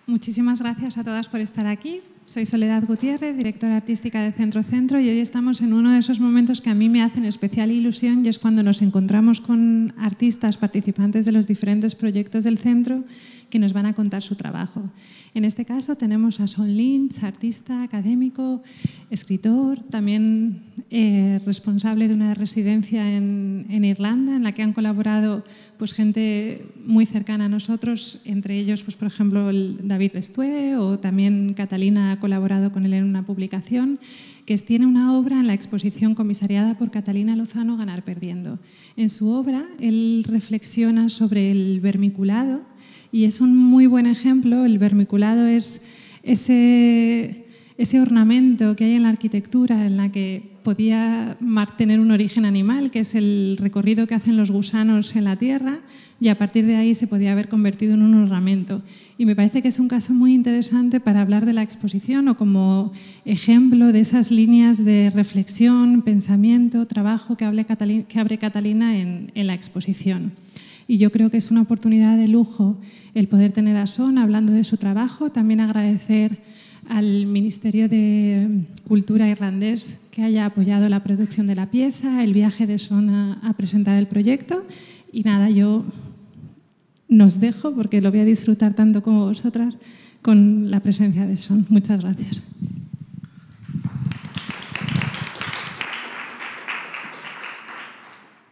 Muchísimas gracias a todas por estar aquí. Soy Soledad Gutiérrez, directora artística de Centro Centro, y hoy estamos en uno de esos momentos que a mí me hacen especial ilusión, y es cuando nos encontramos con artistas participantes de los diferentes proyectos del centro que nos van a contar su trabajo. En este caso tenemos a Son Lynch, artista, académico, escritor, también responsable de una residencia en Irlanda, en la que han colaborado pues, gente muy cercana a nosotros, entre ellos, pues, por ejemplo, David Bestué, o también Catalina ha colaborado con él en una publicación, que tiene una obra en la exposición comisariada por Catalina Lozano, Ganar Perdiendo. En su obra, él reflexiona sobre el vermiculado, y es un muy buen ejemplo. El vermiculado es ese ornamento que hay en la arquitectura en la que podía tener un origen animal, que es el recorrido que hacen los gusanos en la tierra, y a partir de ahí se podía haber convertido en un ornamento. Y me parece que es un caso muy interesante para hablar de la exposición, o como ejemplo de esas líneas de reflexión, pensamiento, trabajo que abre Catalina en la exposición. Y yo creo que es una oportunidad de lujo el poder tener a Son hablando de su trabajo. También agradecer al Ministerio de Cultura irlandés que haya apoyado la producción de la pieza, el viaje de Son a presentar el proyecto. Y nada, yo nos dejo, porque lo voy a disfrutar tanto como vosotras, con la presencia de Son. Muchas gracias.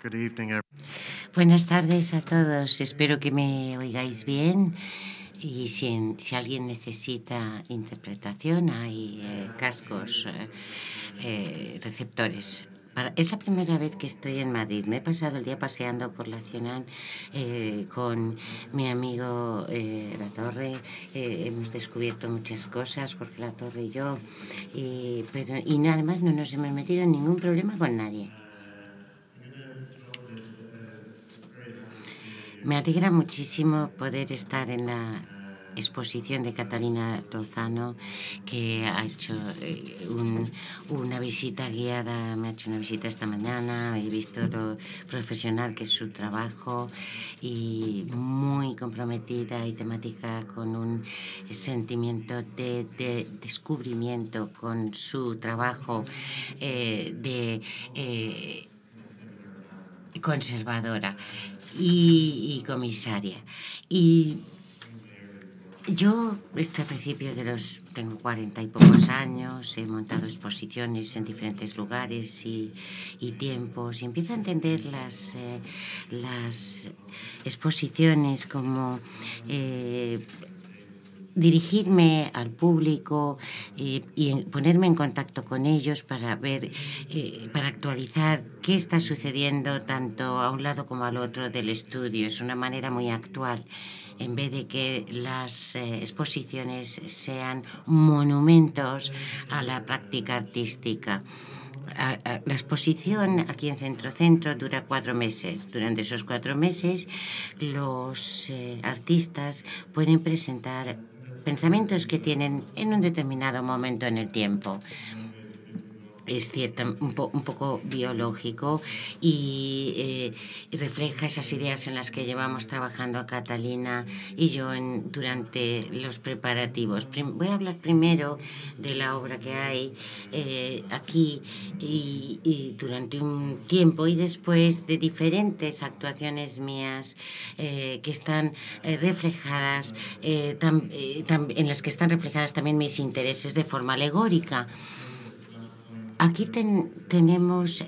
Good evening, everyone. Buenas tardes a todos. Espero que me oigáis bien. Y si alguien necesita interpretación, hay cascos, receptores. Es la primera vez que estoy en Madrid. Me he pasado el día paseando por la ciudad con mi amigo La Torre. Hemos descubierto muchas cosas, porque La Torre y yo. Y además no nos hemos metido en ningún problema con nadie. Me alegra muchísimo poder estar en la exposición de Catalina Lozano, que ha hecho una visita guiada. Me ha hecho una visita esta mañana. He visto lo profesional que es su trabajo, y muy comprometida y temática, con un sentimiento de descubrimiento con su trabajo conservadora y comisaria. Y yo, al principio tengo 40 y pocos años, he montado exposiciones en diferentes lugares y tiempos, y empiezo a entender las exposiciones como dirigirme al público y ponerme en contacto con ellos para ver, para actualizar qué está sucediendo tanto a un lado como al otro del estudio. Es una manera muy actual, en vez de que las exposiciones sean monumentos a la práctica artística. La exposición aquí en Centro dura 4 meses. Durante esos 4 meses los artistas pueden presentar pensamientos que tienen en un determinado momento en el tiempo. Es cierto, un poco biológico, y refleja esas ideas en las que llevamos trabajando a Catalina y yo durante los preparativos. Voy a hablar primero de la obra que hay aquí y durante un tiempo, y después de diferentes actuaciones mías que están reflejadas, en las que están reflejadas también mis intereses de forma alegórica. Aquí tenemos,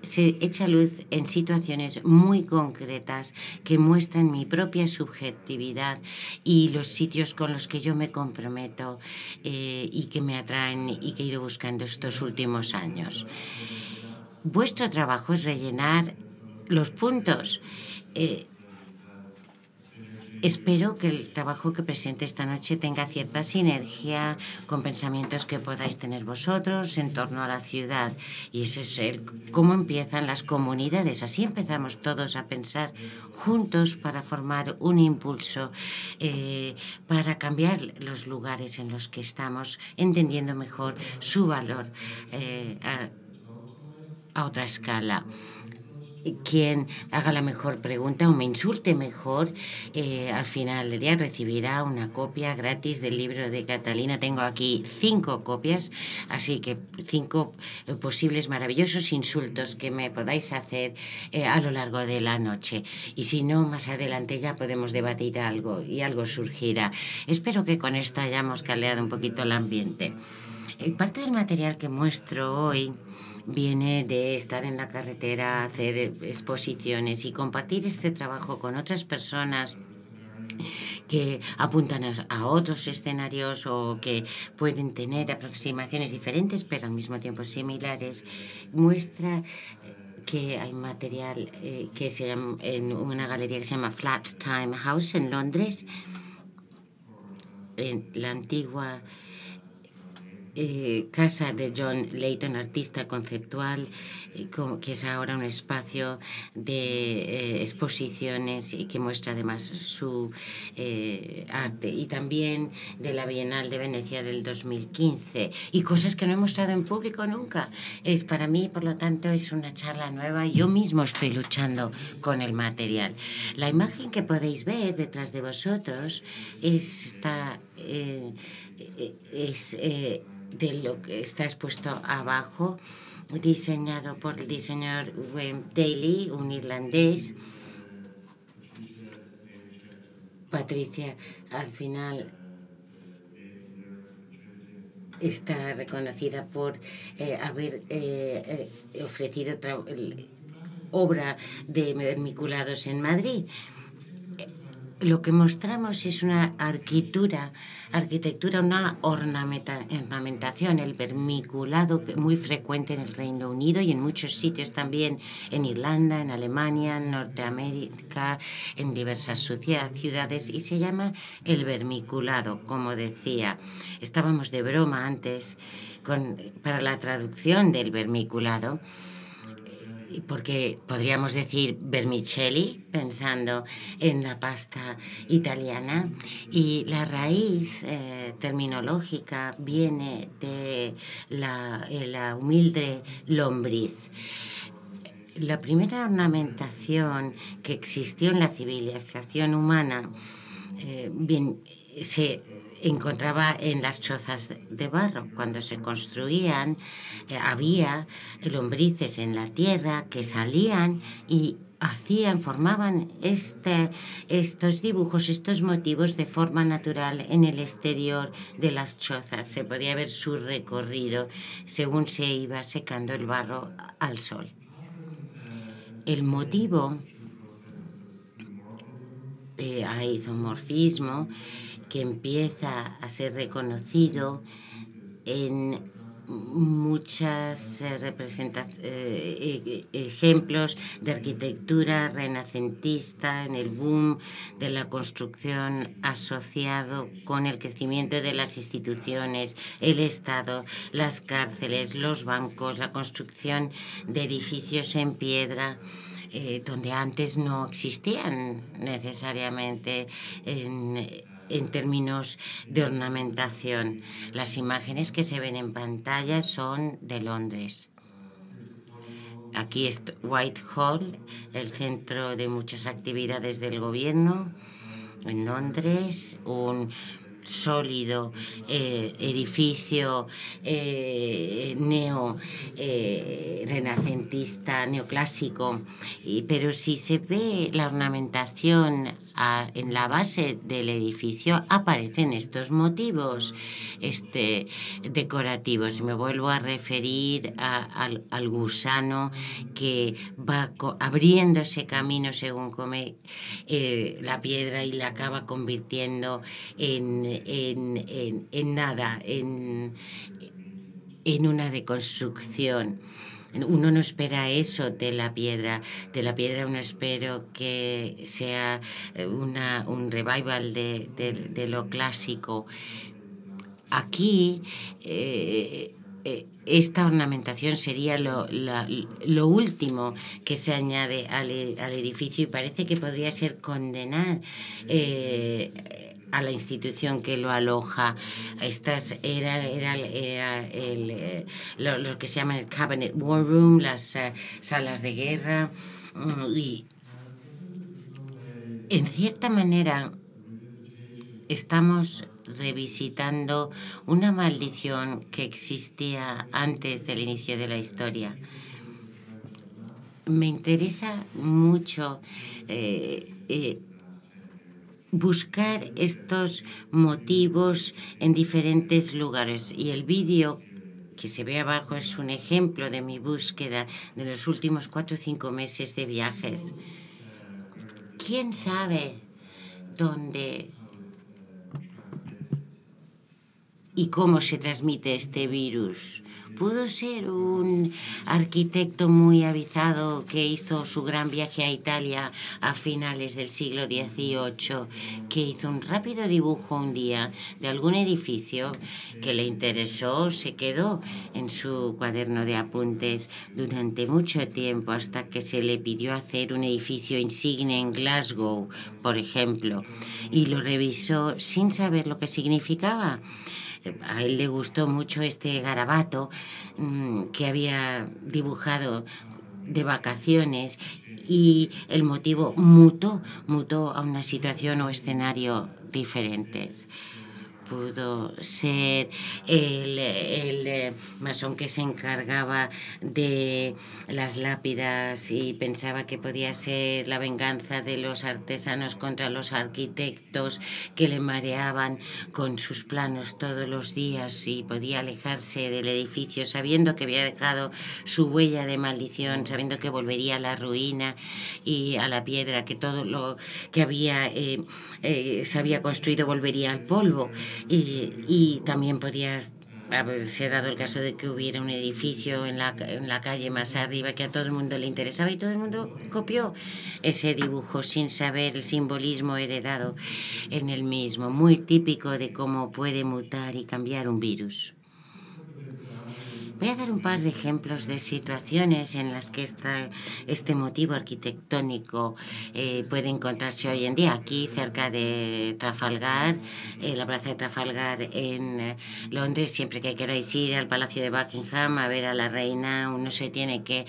se echa luz en situaciones muy concretas que muestran mi propia subjetividad y los sitios con los que yo me comprometo y que me atraen y que he ido buscando estos últimos años. Vuestro trabajo es rellenar los puntos. Espero que el trabajo que presente esta noche tenga cierta sinergia con pensamientos que podáis tener vosotros en torno a la ciudad. Y ese es cómo empiezan las comunidades. Así empezamos todos a pensar juntos para formar un impulso, para cambiar los lugares en los que estamos, entendiendo mejor su valor a otra escala. quien haga la mejor pregunta o me insulte mejor, al final del día recibirá una copia gratis del libro de Catalina. Tengo aquí 5 copias, así que 5 posibles maravillosos insultos que me podáis hacer a lo largo de la noche. Y si no, más adelante ya podemos debatir algo y algo surgirá. Espero que con esto hayamos caldeado un poquito el ambiente. Parte del material que muestro hoy viene de estar en la carretera, hacer exposiciones y compartir este trabajo con otras personas que apuntan a otros escenarios o que pueden tener aproximaciones diferentes pero al mismo tiempo similares. Muestra que hay material que se llama, en una galería que se llama Flat Time House en Londres, en la antigua casa de John Layton, artista conceptual, que es ahora un espacio de exposiciones y que muestra además su arte, y también de la Bienal de Venecia del 2015, y cosas que no he mostrado en público nunca. Para mí, por lo tanto, es una charla nueva y yo mismo estoy luchando con el material. La imagen que podéis ver detrás de vosotros está de lo que está expuesto abajo, diseñado por el diseñador Wayne Daly, un irlandés. Patricia, al final, está reconocida por haber ofrecido obra de vermiculados en Madrid. Lo que mostramos es una arquitectura, una ornamentación, el vermiculado muy frecuente en el Reino Unido y en muchos sitios también, en Irlanda, en Alemania, en Norteamérica, en diversas ciudades, y se llama el vermiculado, como decía. Estábamos de broma antes para la traducción del vermiculado, porque podríamos decir vermicelli, pensando en la pasta italiana, y la raíz terminológica viene de la humilde lombriz. La primera ornamentación que existió en la civilización humana se encontraba en las chozas de barro. Cuando se construían, había lombrices en la tierra que salían y formaban estos dibujos, estos motivos de forma natural en el exterior de las chozas. Se podía ver su recorrido según se iba secando el barro al sol. El motivo, hay isomorfismo que empieza a ser reconocido en muchas ejemplos de arquitectura renacentista, en el boom de la construcción asociado con el crecimiento de las instituciones, el Estado, las cárceles, los bancos, la construcción de edificios en piedra, donde antes no existían necesariamente en términos de ornamentación. Las imágenes que se ven en pantalla son de Londres. Aquí es Whitehall, el centro de muchas actividades del gobierno en Londres, un sólido edificio renacentista, neoclásico, pero si se ve la ornamentación en la base del edificio, aparecen estos motivos decorativos. Me vuelvo a referir al gusano que va abriéndose camino según come la piedra y la acaba convirtiendo en nada, en una deconstrucción. Uno no espera eso de la piedra. De la piedra uno espera que sea un revival de lo clásico. Aquí esta ornamentación sería lo último que se añade al edificio, y parece que podría ser condenar a la institución que lo aloja. Estas era lo que se llama el Cabinet War Room, las salas de guerra, Y en cierta manera estamos revisitando una maldición que existía antes del inicio de la historia. Me interesa mucho buscar estos motivos en diferentes lugares, y el vídeo que se ve abajo es un ejemplo de mi búsqueda de los últimos 4 o 5 meses de viajes. ¿Quién sabe dónde y cómo se transmite este virus? Pudo ser un arquitecto muy avisado que hizo su gran viaje a Italia a finales del siglo XVIII, que hizo un rápido dibujo un día de algún edificio que le interesó, se quedó en su cuaderno de apuntes durante mucho tiempo hasta que se le pidió hacer un edificio insigne en Glasgow, por ejemplo, y lo revisó sin saber lo que significaba. A él le gustó mucho este garabato que había dibujado de vacaciones, y el motivo mutó a una situación o escenario diferentes. Pudo ser el masón que se encargaba de las lápidas y pensaba que podía ser la venganza de los artesanos contra los arquitectos que le mareaban con sus planos todos los días, y podía alejarse del edificio sabiendo que había dejado su huella de maldición, sabiendo que volvería a la ruina y a la piedra, que todo lo que se había construido volvería al polvo. Y también podía haberse dado el caso de que hubiera un edificio en la calle más arriba que a todo el mundo le interesaba, y todo el mundo copió ese dibujo sin saber el simbolismo heredado en el mismo, muy típico de cómo puede mutar y cambiar un virus. Voy a dar un par de ejemplos de situaciones en las que este motivo arquitectónico puede encontrarse hoy en día. Aquí, cerca de Trafalgar, la plaza de Trafalgar en Londres, siempre que queráis ir al Palacio de Buckingham a ver a la reina, uno se tiene que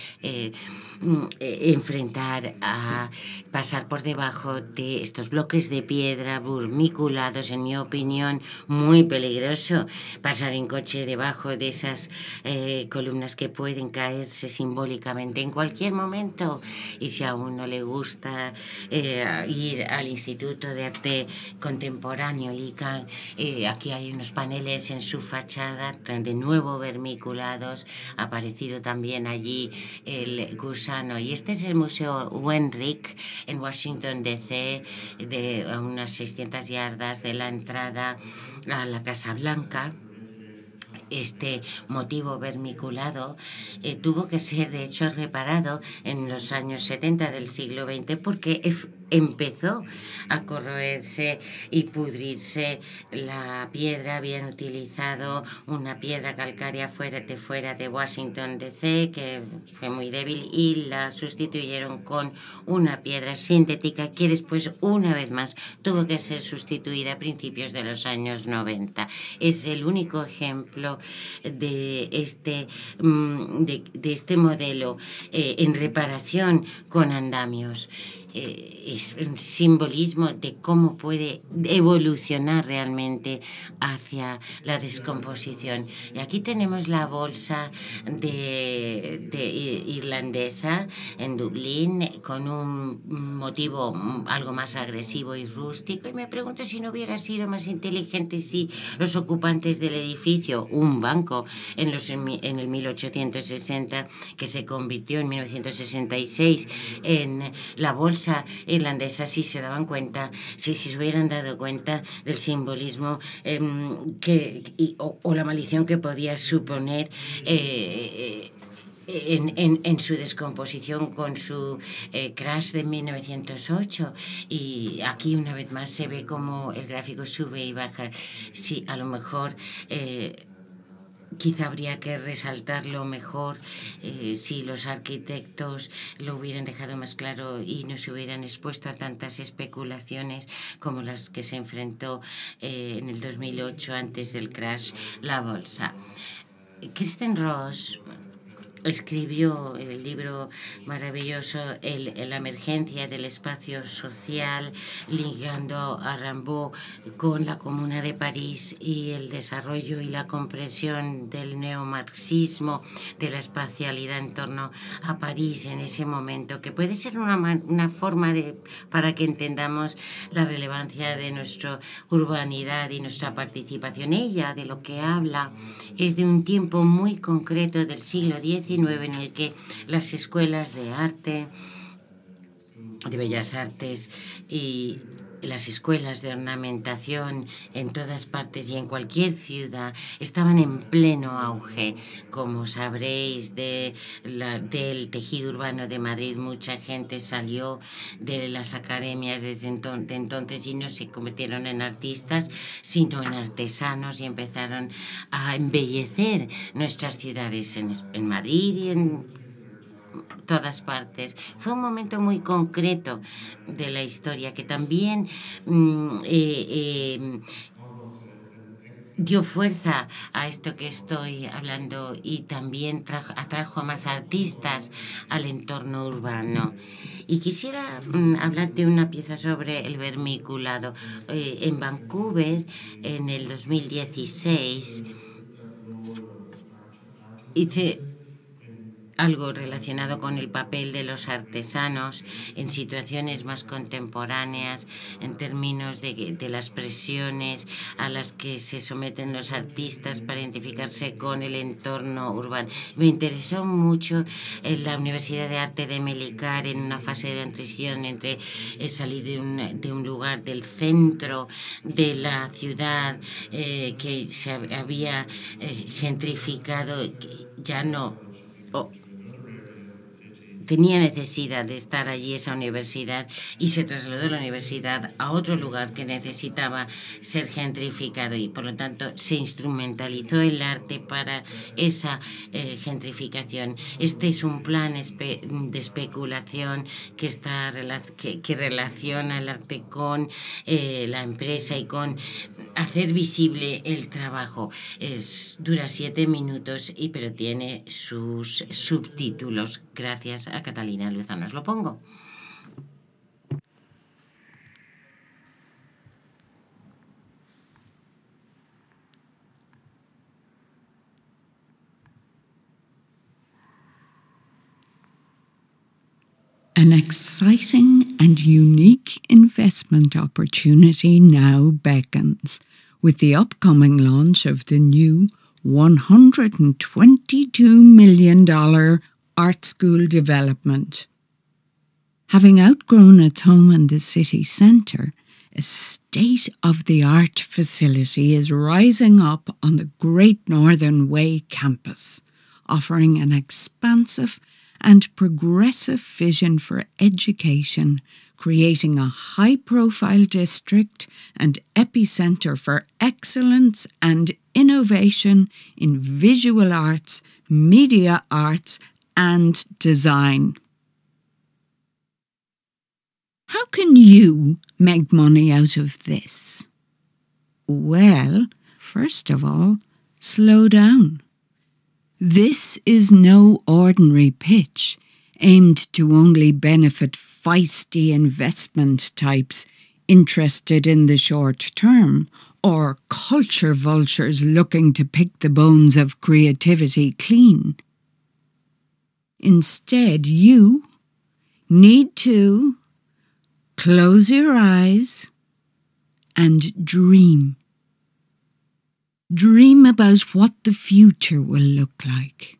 enfrentar a pasar por debajo de estos bloques de piedra vermiculados, en mi opinión, muy peligroso pasar en coche debajo de esas columnas que pueden caerse simbólicamente en cualquier momento. Y si a uno le gusta ir al Instituto de Arte Contemporáneo, LICA, aquí hay unos paneles en su fachada de nuevo vermiculados. Ha aparecido también allí el gusano, y este es el Museo Wenrick en Washington DC, a unas 600 yardas de la entrada a la Casa Blanca. Este motivo vermiculado tuvo que ser, de hecho, reparado en los años 70 del siglo XX porque empezó a corroerse y pudrirse la piedra. Habían utilizado una piedra calcárea fuera de Washington DC, que fue muy débil, y la sustituyeron con una piedra sintética que después, una vez más, tuvo que ser sustituida a principios de los años 90. Es el único ejemplo de este modelo en reparación con andamios. Es un simbolismo de cómo puede evolucionar realmente hacia la descomposición. Y aquí tenemos la bolsa irlandesa en Dublín, con un motivo algo más agresivo y rústico, y me pregunto si no hubiera sido más inteligente si los ocupantes del edificio, un banco en el 1860, que se convirtió en 1966 en la bolsa irlandesa, si se daban cuenta, si se hubieran dado cuenta del simbolismo o la maldición que podía suponer en su descomposición con su crash de 1908. Y aquí una vez más se ve como el gráfico sube y baja. Sí, a lo mejor quizá habría que resaltarlo mejor si los arquitectos lo hubieran dejado más claro y no se hubieran expuesto a tantas especulaciones como las que se enfrentó en el 2008, antes del crash, la bolsa. Kirsten Ross escribió el libro maravilloso La emergencia del espacio social, ligando a Rimbaud con la Comuna de París y el desarrollo y la comprensión del neomarxismo, de la espacialidad en torno a París en ese momento, que puede ser una forma para que entendamos la relevancia de nuestra urbanidad y nuestra participación. Ella, de lo que habla, es de un tiempo muy concreto del siglo XIX, en el que las escuelas de arte, de bellas artes y las escuelas de ornamentación en todas partes y en cualquier ciudad estaban en pleno auge. Como sabréis, del tejido urbano de Madrid, mucha gente salió de las academias desde entonces y no se convirtieron en artistas, sino en artesanos, y empezaron a embellecer nuestras ciudades en Madrid y en todas partes. Fue un momento muy concreto de la historia que también dio fuerza a esto que estoy hablando, y también atrajo a más artistas al entorno urbano. Y quisiera hablar de una pieza sobre el vermiculado. En Vancouver, en el 2016, hice algo relacionado con el papel de los artesanos en situaciones más contemporáneas, en términos de las presiones a las que se someten los artistas para identificarse con el entorno urbano. Me interesó mucho en la Universidad de Arte de Melicar, en una fase de transición entre salir de un lugar del centro de la ciudad que se había gentrificado, ya no tenía necesidad de estar allí esa universidad, y se trasladó la universidad a otro lugar que necesitaba ser gentrificado, y por lo tanto se instrumentalizó el arte para esa gentrificación. Este es un plan de especulación que relaciona el arte con la empresa y con hacer visible el trabajo. Dura 7 minutos, pero tiene sus subtítulos. Gracias a Catalina Luzano. Os lo pongo. An exciting and unique investment opportunity now beckons with the upcoming launch of the new $122 million art school development. Having outgrown its home in the city centre, a state-of-the-art facility is rising up on the Great Northern Way campus, offering an expansive and progressive vision for education, creating a high-profile district and epicentre for excellence and innovation in visual arts, media arts and design. How can you make money out of this? Well, first of all, slow down. This is no ordinary pitch aimed to only benefit feisty investment types interested in the short term, or culture vultures looking to pick the bones of creativity clean. Instead, you need to close your eyes and dream. Dream about what the future will look like.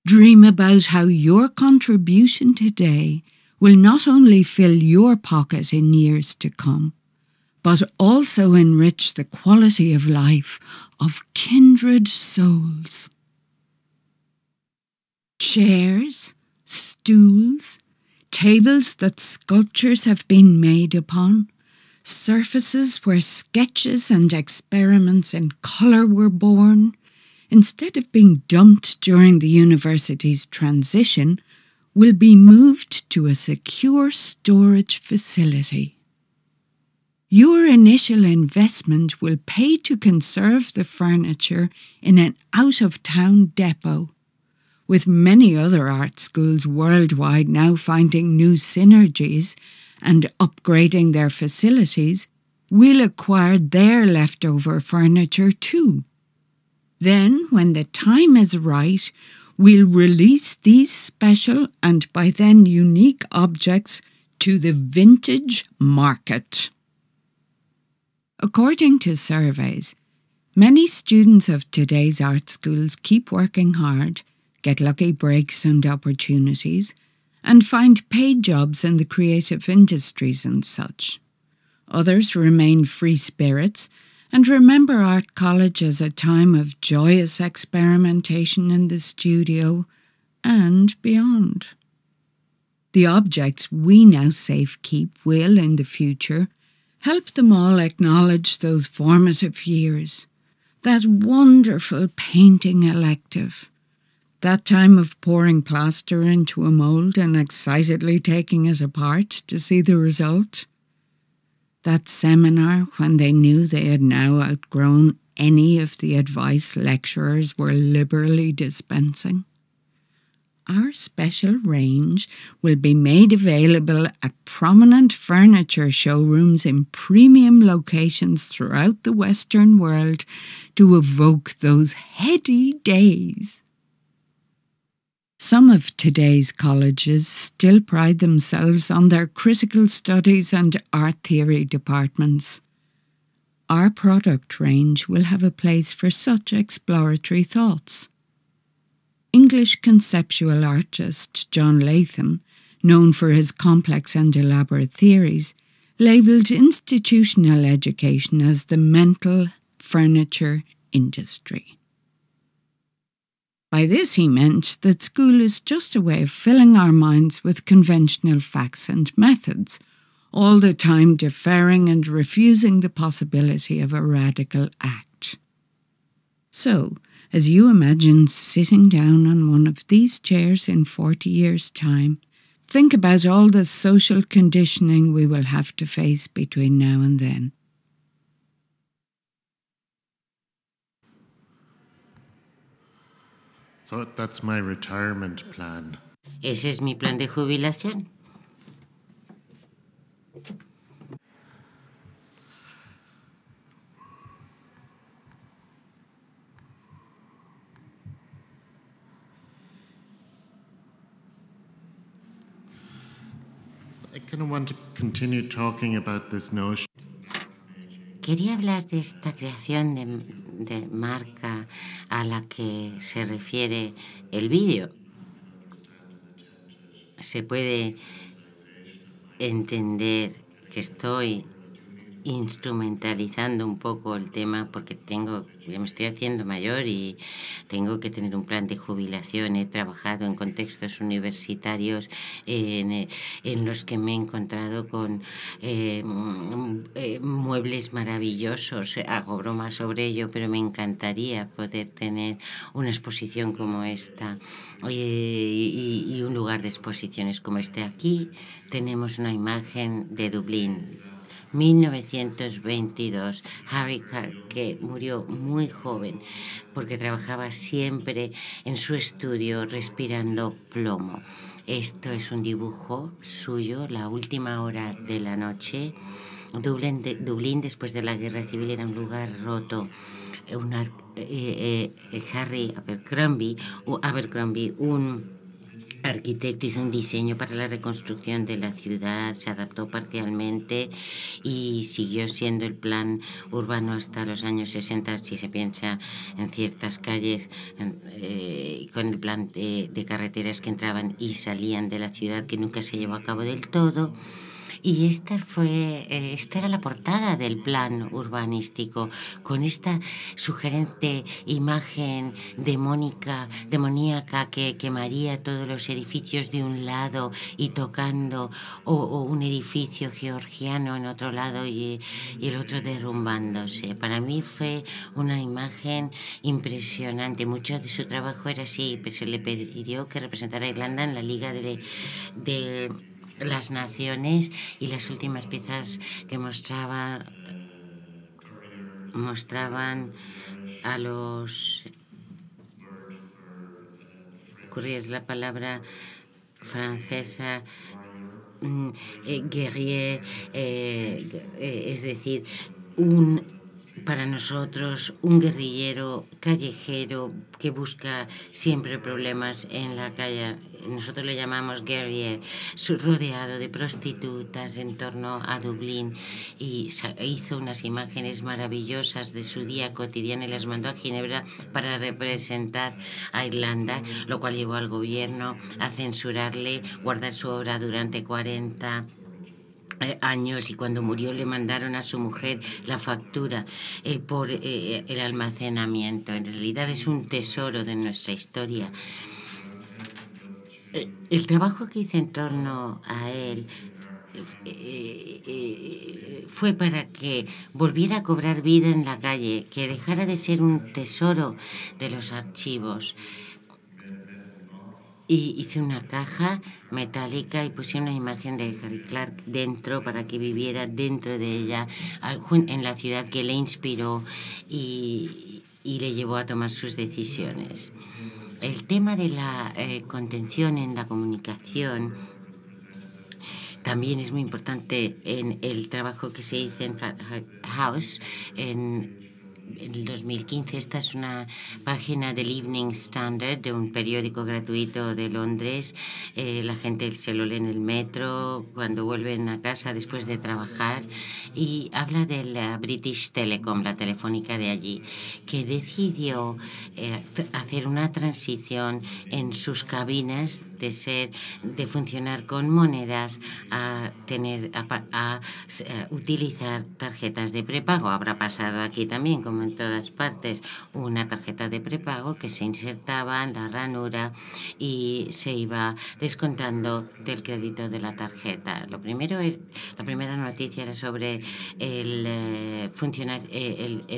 Dream about how your contribution today will not only fill your pocket in years to come, but also enrich the quality of life of kindred souls. Chairs, stools, tables that sculptures have been made upon, surfaces where sketches and experiments in colour were born, instead of being dumped during the university's transition, will be moved to a secure storage facility. Your initial investment will pay to conserve the furniture in an out-of-town depot, with many other art schools worldwide now finding new synergies and upgrading their facilities, we'll acquire their leftover furniture too. Then, when the time is right, we'll release these special and by then unique objects to the vintage market. According to surveys, many students of today's art schools keep working hard, get lucky breaks and opportunities, and find paid jobs in the creative industries and such. Others remain free spirits and remember art college as a time of joyous experimentation in the studio and beyond. The objects we now safekeep will, in the future, help them all acknowledge those formative years, that wonderful painting elective, that time of pouring plaster into a mould and excitedly taking it apart to see the result, that seminar when they knew they had now outgrown any of the advice lecturers were liberally dispensing. Our special range will be made available at prominent furniture showrooms in premium locations throughout the Western world to evoke those heady days. Some of today's colleges still pride themselves on their critical studies and art theory departments. Our product range will have a place for such exploratory thoughts. English conceptual artist John Latham, known for his complex and elaborate theories, labelled institutional education as the mental furniture industry. By this he meant that school is just a way of filling our minds with conventional facts and methods, all the time deferring and refusing the possibility of a radical act. So, as you imagine sitting down on one of these chairs in 40 years' time, think about all the social conditioning we will have to face between now and then. So that's my retirement plan. Ese es mi plan de jubilación. I kind of want to continue talking about this notion. Quería hablar de esta creación de marca a la que se refiere el vídeo. Se puede entender que estoy instrumentalizando un poco el tema porque me estoy haciendo mayor y tengo que tener un plan de jubilación. He trabajado en contextos universitarios en los que me he encontrado con muebles maravillosos. Hago bromas sobre ello, pero me encantaría poder tener una exposición como esta y un lugar de exposiciones como este. Aquí tenemos una imagen de Dublín, 1922, Harry Carr, que murió muy joven porque trabajaba siempre en su estudio respirando plomo. Esto es un dibujo suyo, la última hora de la noche. Dublín después de la guerra civil era un lugar roto. Harry Abercrombie, un arquitecto, hizo un diseño para la reconstrucción de la ciudad, se adaptó parcialmente y siguió siendo el plan urbano hasta los años 60, si se piensa en ciertas calles, con el plan de carreteras que entraban y salían de la ciudad, que nunca se llevó a cabo del todo. Y esta era la portada del plan urbanístico, con esta sugerente imagen demoníaca que quemaría todos los edificios de un lado y tocando, o un edificio georgiano en otro lado y el otro derrumbándose. Para mí fue una imagen impresionante. Mucho de su trabajo era así, pues se le pidió que representara a Irlanda en la Liga de las Naciones, y las últimas piezas que mostraban a los ocurría es la palabra francesa guerrier, es decir, para nosotros un guerrillero callejero que busca siempre problemas en la calle. Nosotros le llamamos guerrier, rodeado de prostitutas en torno a Dublín, y hizo unas imágenes maravillosas de su día cotidiano y las mandó a Ginebra para representar a Irlanda, lo cual llevó al gobierno a censurarle, guardar su obra durante 40 años, y cuando murió le mandaron a su mujer la factura por el almacenamiento. En realidad es un tesoro de nuestra historia. El trabajo que hice en torno a él fue para que volviera a cobrar vida en la calle, que dejara de ser un tesoro de los archivos. Y hice una caja metálica y puse una imagen de Harry Clark dentro para que viviera dentro de ella, en la ciudad que le inspiró y le llevó a tomar sus decisiones. El tema de la contención en la comunicación también es muy importante en el trabajo que se hizo en House en el 2015. Esta es una página del Evening Standard, de un periódico gratuito de Londres. La gente se lo lee en el metro, cuando vuelven a casa después de trabajar, y habla de la British Telecom, la telefónica de allí, que decidió hacer una transición en sus cabinas de funcionar con monedas a utilizar tarjetas de prepago. Habrá pasado aquí también, como en todas partes, una tarjeta de prepago que se insertaba en la ranura y se iba descontando del crédito de la tarjeta. La primera noticia era sobre el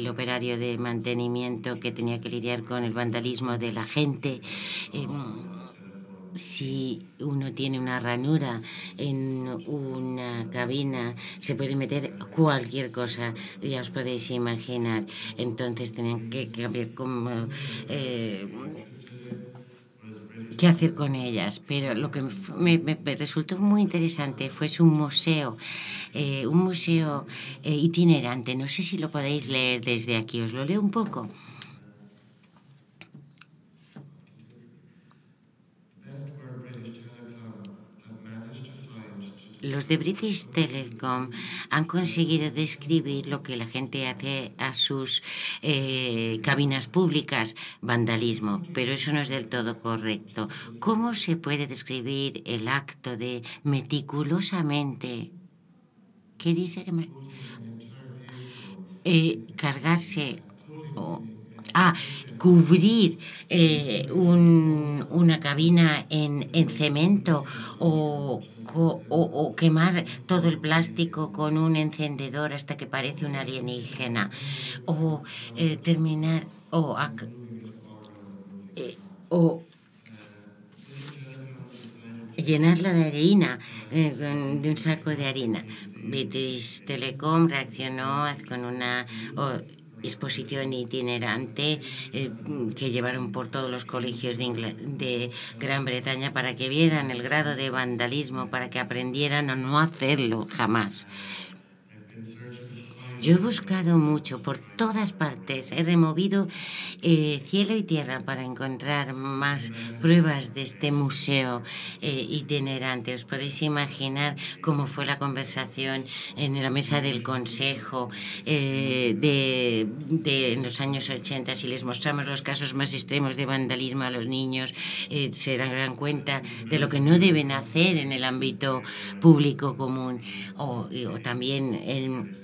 operario de mantenimiento que tenía que lidiar con el vandalismo de la gente. Si uno tiene una ranura en una cabina, se puede meter cualquier cosa, ya os podéis imaginar. Entonces tenían que cambiar qué hacer con ellas. Pero lo que me resultó muy interesante fue un museo itinerante. No sé si lo podéis leer desde aquí, os lo leo un poco. Los de British Telecom han conseguido describir lo que la gente hace a sus cabinas públicas, vandalismo, pero eso no es del todo correcto. ¿Cómo se puede describir el acto de meticulosamente, qué dice que cargarse cubrir una cabina en cemento, o quemar todo el plástico con un encendedor hasta que parece un alienígena, o terminar o llenarla de harina, de un saco de harina. British Telecom reaccionó con una exposición itinerante que llevaron por todos los colegios de Gran Bretaña para que vieran el grado de vandalismo, para que aprendieran a no hacerlo jamás. Yo he buscado mucho por todas partes, he removido cielo y tierra para encontrar más pruebas de este museo itinerante. Os podéis imaginar cómo fue la conversación en la mesa del consejo en los años 80. Si les mostramos los casos más extremos de vandalismo a los niños, se darán cuenta de lo que no deben hacer en el ámbito público común, o también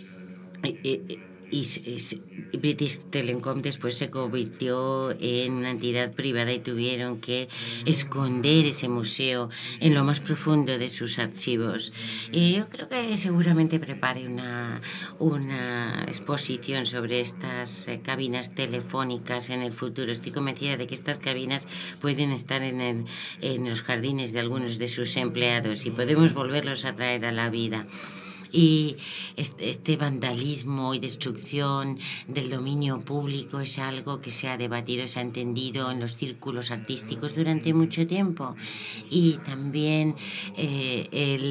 British Telecom después se convirtió en una entidad privada y tuvieron que esconder ese museo en lo más profundo de sus archivos. Y yo creo que seguramente prepare una exposición sobre estas cabinas telefónicas en el futuro. Estoy convencida de que estas cabinas pueden estar en los jardines de algunos de sus empleados y podemos volverlos a traer a la vida. Y este vandalismo y destrucción del dominio público es algo que se ha debatido, se ha entendido en los círculos artísticos durante mucho tiempo. Y también que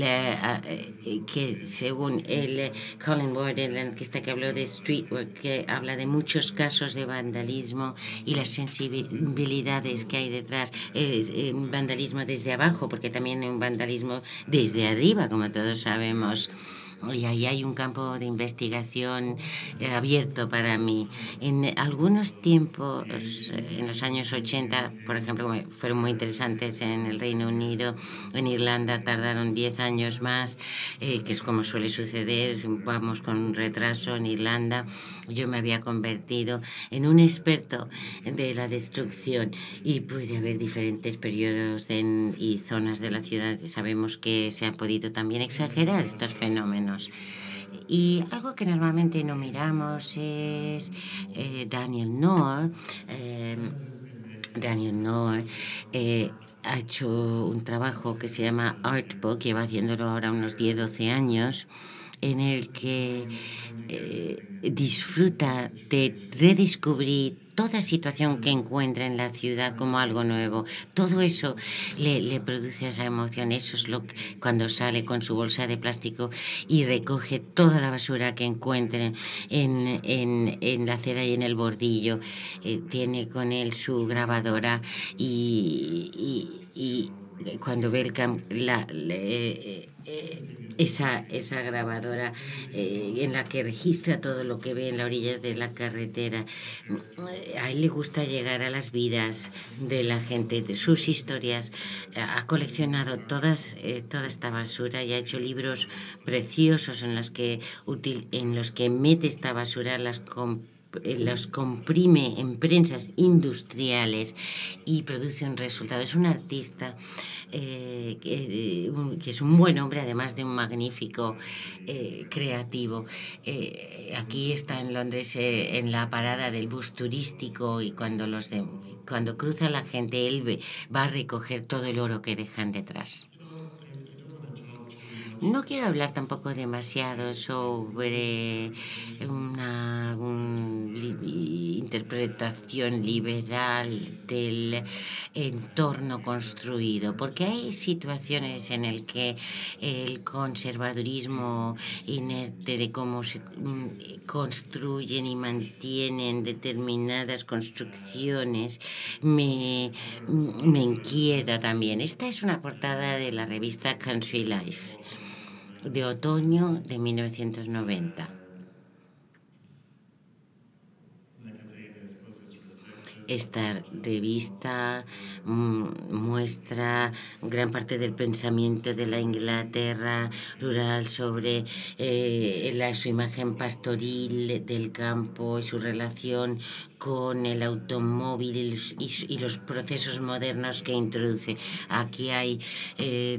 según el Colin Ward, el artista que habló de streetwork, que habla de muchos casos de vandalismo y las sensibilidades que hay detrás, vandalismo desde abajo, porque también hay un vandalismo desde arriba, como todos sabemos. Y ahí hay un campo de investigación abierto para mí. En algunos tiempos, en los años 80, por ejemplo, fueron muy interesantes en el Reino Unido. En Irlanda tardaron 10 años más, que es como suele suceder, vamos con un retraso en Irlanda. Yo me había convertido en un experto de la destrucción y puede haber diferentes periodos y zonas de la ciudad. Sabemos que se han podido también exagerar estos fenómenos. Y algo que normalmente no miramos es Daniel Noor. Daniel Noor ha hecho un trabajo que se llama Artbook, lleva haciéndolo ahora unos 10-12 años, en el que disfruta de redescubrir toda situación que encuentra en la ciudad como algo nuevo. Todo eso le produce esa emoción. Eso es lo que, cuando sale con su bolsa de plástico y recoge toda la basura que encuentre en la acera y en el bordillo. Tiene con él su grabadora y cuando ve esa grabadora en la que registra todo lo que ve en la orilla de la carretera, a él le gusta llegar a las vidas de la gente, de sus historias. Ha coleccionado toda esta basura y ha hecho libros preciosos en los que mete esta basura, los comprime en prensas industriales y produce un resultado. Es un artista que es un buen hombre, además de un magnífico creativo. Aquí está en Londres, en la parada del bus turístico, y cuando cruza la gente, él va a recoger todo el oro que dejan detrás. No quiero hablar tampoco demasiado sobre una interpretación liberal del entorno construido, porque hay situaciones en las que el conservadurismo inerte de cómo se construyen y mantienen determinadas construcciones me inquieta también. Esta es una portada de la revista Country Life, de otoño de 1990. Esta revista muestra gran parte del pensamiento de la Inglaterra rural sobre su imagen pastoril del campo y su relación con el automóvil y los procesos modernos que introduce. Aquí hay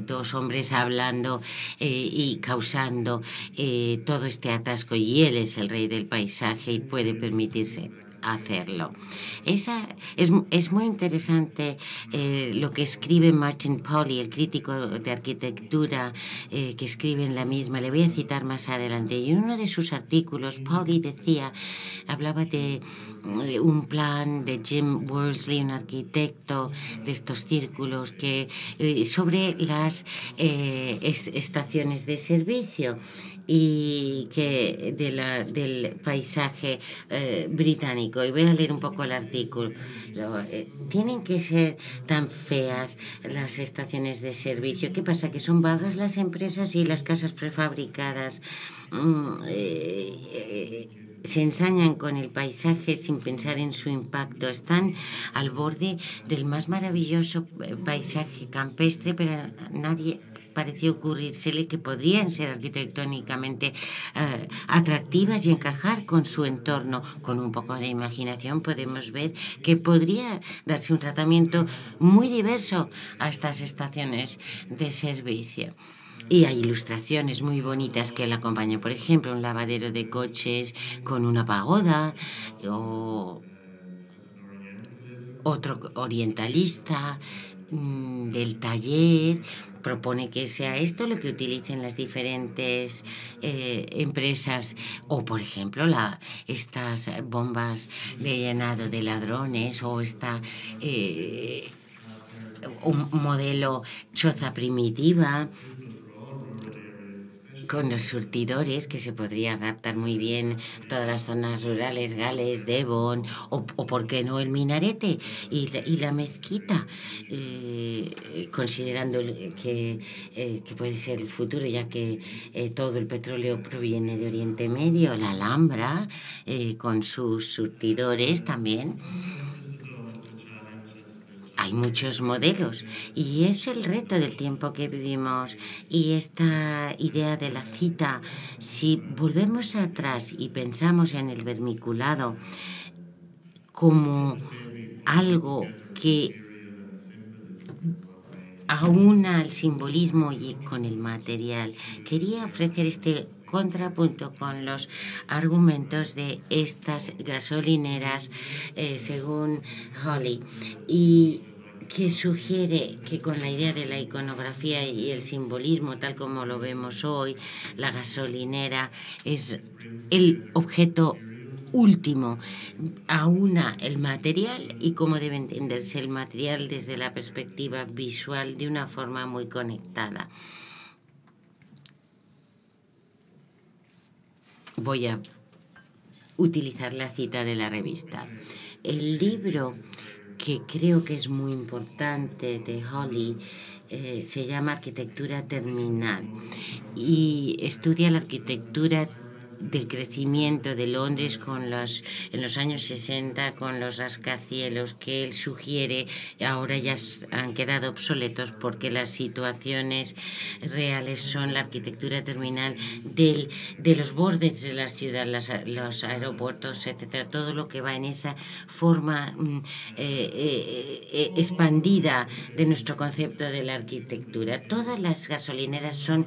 dos hombres hablando y causando todo este atasco, y él es el rey del paisaje y puede permitirse hacerlo. Es muy interesante lo que escribe Martin Polly, el crítico de arquitectura, que escribe en la misma. Le voy a citar más adelante. Y en uno de sus artículos, Polly hablaba de un plan de Jim Worsley, un arquitecto de estos círculos, sobre las estaciones de servicio y del paisaje británico. Y voy a leer un poco el artículo. Tienen que ser tan feas las estaciones de servicio. ¿Qué pasa? Que son vagas las empresas y las casas prefabricadas se ensañan con el paisaje sin pensar en su impacto. Están al borde del más maravilloso paisaje campestre, pero nadie pareció ocurrírsele que podrían ser arquitectónicamente atractivas y encajar con su entorno. Con un poco de imaginación podemos ver que podría darse un tratamiento muy diverso a estas estaciones de servicio. Y hay ilustraciones muy bonitas que la acompañan. Por ejemplo, un lavadero de coches con una pagoda, o otro orientalista del taller propone que sea esto lo que utilicen las diferentes empresas, o por ejemplo estas bombas de llenado de ladrones, o un modelo choza primitiva con los surtidores, que se podría adaptar muy bien a todas las zonas rurales, Gales, Devon, o por qué no el minarete y la mezquita, considerando que puede ser el futuro, ya que todo el petróleo proviene de Oriente Medio, la Alhambra, con sus surtidores también. Hay muchos modelos y es el reto del tiempo que vivimos. Y esta idea de la cita, si volvemos atrás y pensamos en el vermiculado como algo que aúna el simbolismo y con el material, quería ofrecer este contrapunto con los argumentos de estas gasolineras, según Holly, y que sugiere que con la idea de la iconografía y el simbolismo tal como lo vemos hoy, la gasolinera es el objeto último, aúna el material y cómo debe entenderse el material desde la perspectiva visual de una forma muy conectada. Voy a utilizar la cita de la revista. El libro, que creo que es muy importante, de Holly, se llama Arquitectura Terminal y estudia la arquitectura del crecimiento de Londres en los años 60 con los rascacielos que él sugiere ahora ya han quedado obsoletos porque las situaciones reales son la arquitectura terminal de los bordes de la ciudad, los aeropuertos, etcétera, todo lo que va en esa forma expandida de nuestro concepto de la arquitectura. Todas las gasolineras son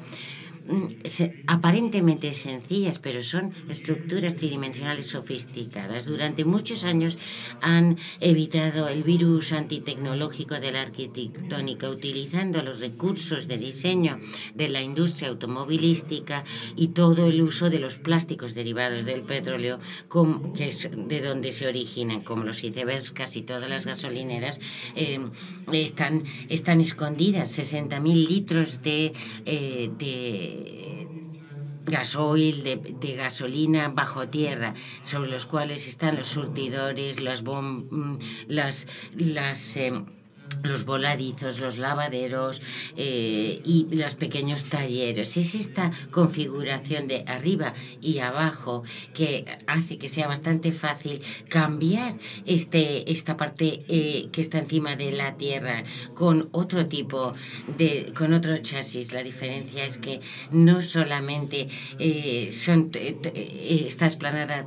aparentemente sencillas, pero son estructuras tridimensionales sofisticadas. Durante muchos años han evitado el virus antitecnológico de la arquitectónica, utilizando los recursos de diseño de la industria automovilística y todo el uso de los plásticos derivados del petróleo, que es de donde se originan, como los icebergs. Casi todas las gasolineras están escondidas. 60.000 litros de gasoil, de gasolina bajo tierra, sobre los cuales están los surtidores, los voladizos, los lavaderos y los pequeños talleres. Es esta configuración de arriba y abajo que hace que sea bastante fácil cambiar esta parte que está encima de la tierra con otro con otro chasis. La diferencia es que no solamente está esplanada,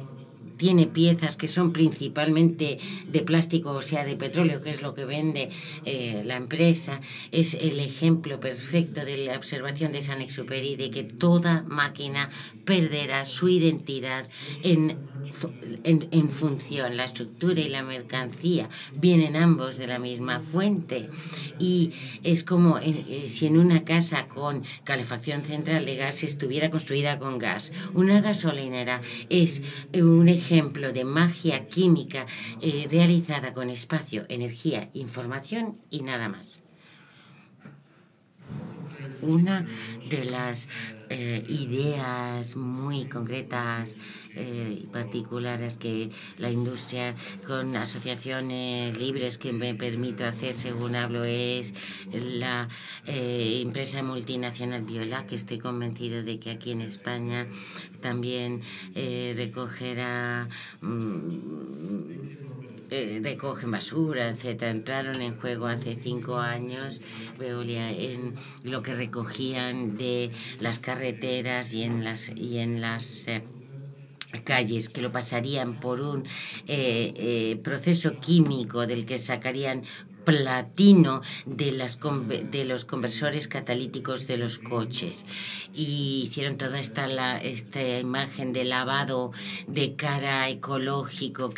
tiene piezas que son principalmente de plástico, o sea, de petróleo, que es lo que vende la empresa. Es el ejemplo perfecto de la observación de Saint-Exupéry de que toda máquina perderá su identidad en función. La estructura y la mercancía vienen ambos de la misma fuente, y es como si en una casa con calefacción central de gas estuviera construida con gas. Una gasolinera es un ejemplo de magia química realizada con espacio, energía, información y nada más. Una de las ideas muy concretas y particulares que la industria, con asociaciones libres que me permito hacer según hablo, es la empresa multinacional Biola, que estoy convencido de que aquí en España también recogerá recogen basura, etcétera. Entraron en juego hace 5 años, Veolia, en lo que recogían de las carreteras y en las calles, que lo pasarían por un proceso químico del que sacarían platino de los conversores catalíticos de los coches, y hicieron toda esta imagen de lavado de cara ecológico,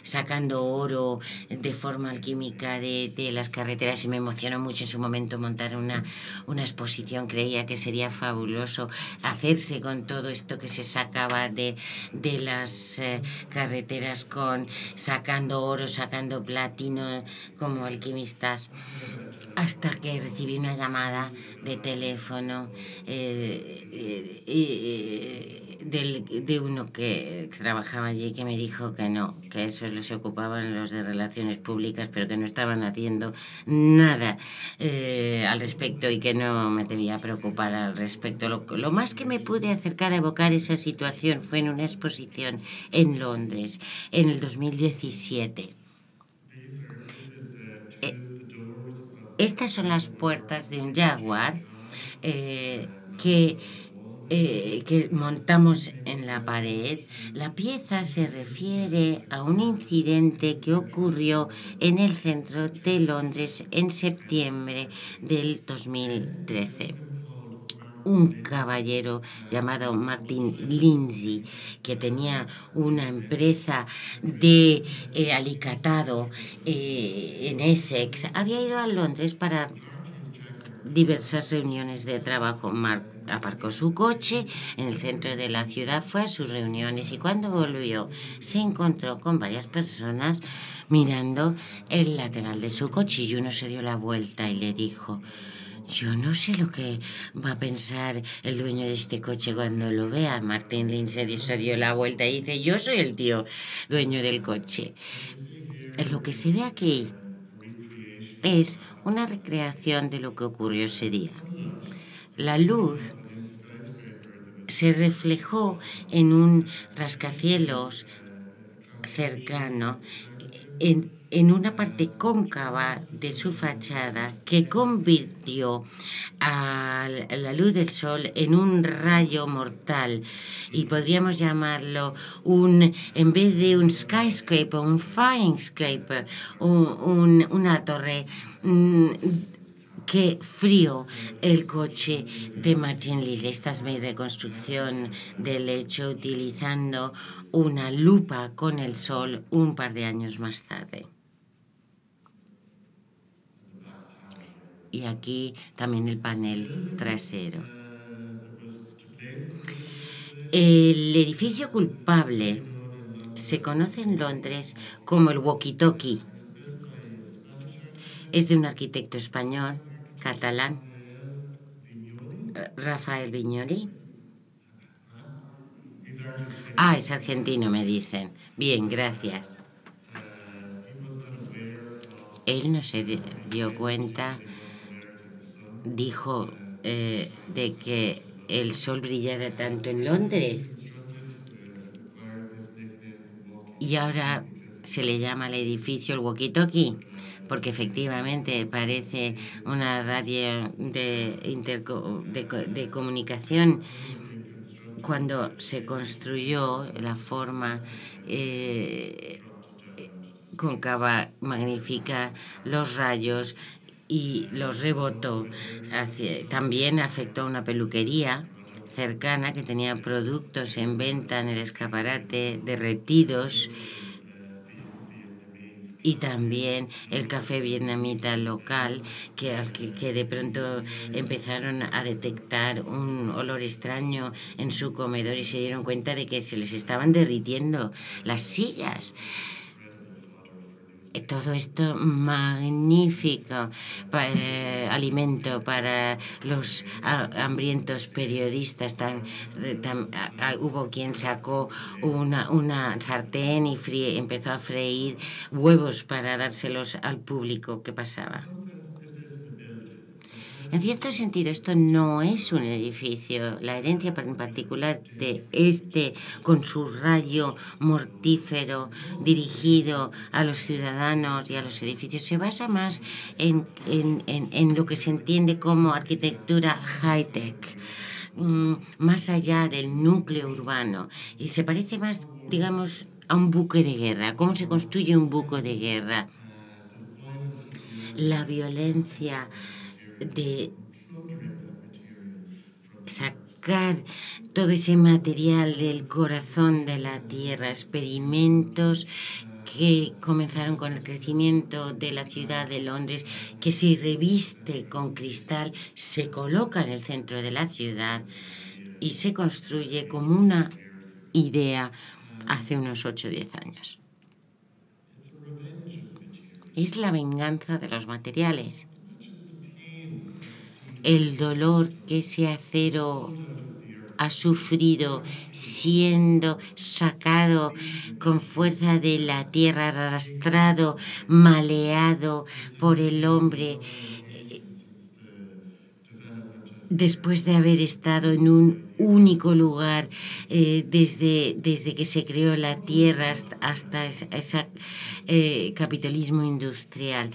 sacando oro de forma alquímica de las carreteras, y me emocionó mucho en su momento montar una exposición. Creía que sería fabuloso hacerse con todo esto que se sacaba de las carreteras, sacando oro, sacando platino, como alquimistas, hasta que recibí una llamada de teléfono de uno que trabajaba allí, que me dijo que no, que eso se ocupaban los de relaciones públicas, pero que no estaban haciendo nada al respecto, y que no me debía preocupar al respecto. Lo más que me pude acercar a evocar esa situación fue en una exposición en Londres en el 2017. Estas son las puertas de un Jaguar que montamos en la pared. La pieza se refiere a un incidente que ocurrió en el centro de Londres en septiembre del 2013. Un caballero llamado Martin Lindsay, que tenía una empresa de alicatado en Essex, había ido a Londres para diversas reuniones de trabajo. Aparcó su coche en el centro de la ciudad, fue a sus reuniones, y cuando volvió se encontró con varias personas mirando el lateral de su coche, y uno se dio la vuelta y le dijo: yo no sé lo que va a pensar el dueño de este coche cuando lo vea. Martin Lindsay se dio la vuelta y dice: yo soy el tío dueño del coche. Lo que se ve aquí es una recreación de lo que ocurrió ese día. La luz se reflejó en un rascacielos cercano, en una parte cóncava de su fachada, que convirtió a la luz del sol en un rayo mortal, y podríamos llamarlo en vez de un skyscraper, un flying scraper, una torre que frió el coche de Martin Lindsay. Esta es mi reconstrucción del hecho utilizando una lupa con el sol un par de años más tarde. Y aquí también el panel trasero. El edificio culpable se conoce en Londres como el walkie-talkie. Es de un arquitecto español, catalán, Rafael Viñoly. Es argentino, me dicen. Bien, gracias. Él no se dio cuenta, dijo, de que el sol brillara tanto en Londres. Y ahora se le llama al edificio el walkie-talkie, porque efectivamente parece una radio de comunicación. Cuando se construyó, la forma cóncava magnifica los rayos y los rebotó. También afectó a una peluquería cercana que tenía productos en venta en el escaparate derretidos, y también el café vietnamita local, que de pronto empezaron a detectar un olor extraño en su comedor y se dieron cuenta de que se les estaban derritiendo las sillas. Todo esto magnífico alimento para los hambrientos periodistas. Hubo quien sacó una sartén y empezó a freír huevos para dárselos al público que pasaba. En cierto sentido, esto no es un edificio. La herencia en particular de con su rayo mortífero dirigido a los ciudadanos y a los edificios, se basa más en lo que se entiende como arquitectura high-tech, más allá del núcleo urbano, y se parece más, digamos, a un buque de guerra. ¿Cómo se construye un buque de guerra? la violencia de sacar todo ese material del corazón de la tierra, experimentos que comenzaron con el crecimiento de la ciudad de Londres, que se reviste con cristal, se coloca en el centro de la ciudad y se construye como una idea hace unos 8 o 10 años. Es la venganza de los materiales. El dolor que ese acero ha sufrido siendo sacado con fuerza de la tierra, arrastrado, maleado por el hombre, después de haber estado en un único lugar desde que se creó la tierra hasta ese capitalismo industrial.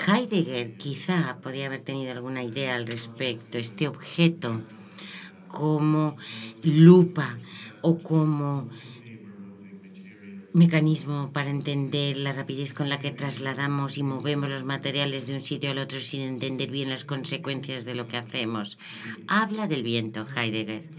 Heidegger quizá podría haber tenido alguna idea al respecto. Este objeto como lupa o como mecanismo para entender la rapidez con la que trasladamos y movemos los materiales de un sitio al otro sin entender bien las consecuencias de lo que hacemos. Habla del viento, Heidegger.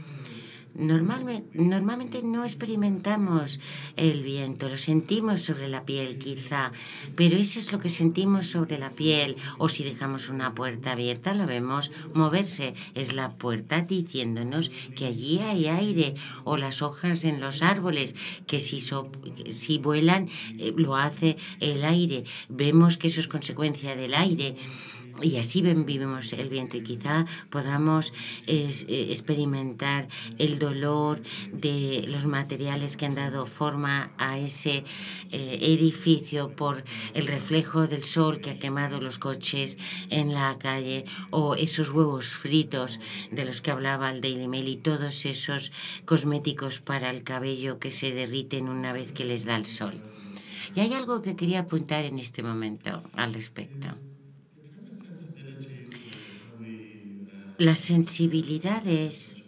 Normalmente no experimentamos el viento, lo sentimos sobre la piel quizá, pero eso es lo que sentimos sobre la piel, o si dejamos una puerta abierta lo vemos moverse, es la puerta diciéndonos que allí hay aire, o las hojas en los árboles, que si vuelan lo hace el aire, vemos que eso es consecuencia del aire. Y así vivimos el viento y quizá podamos experimentar el dolor de los materiales que han dado forma a ese edificio por el reflejo del sol que ha quemado los coches en la calle, o esos huevos fritos de los que hablaba el Daily Mail y todos esos cosméticos para el cabello que se derriten una vez que les da el sol. Y hay algo que quería apuntar en este momento al respecto. Las sensibilidades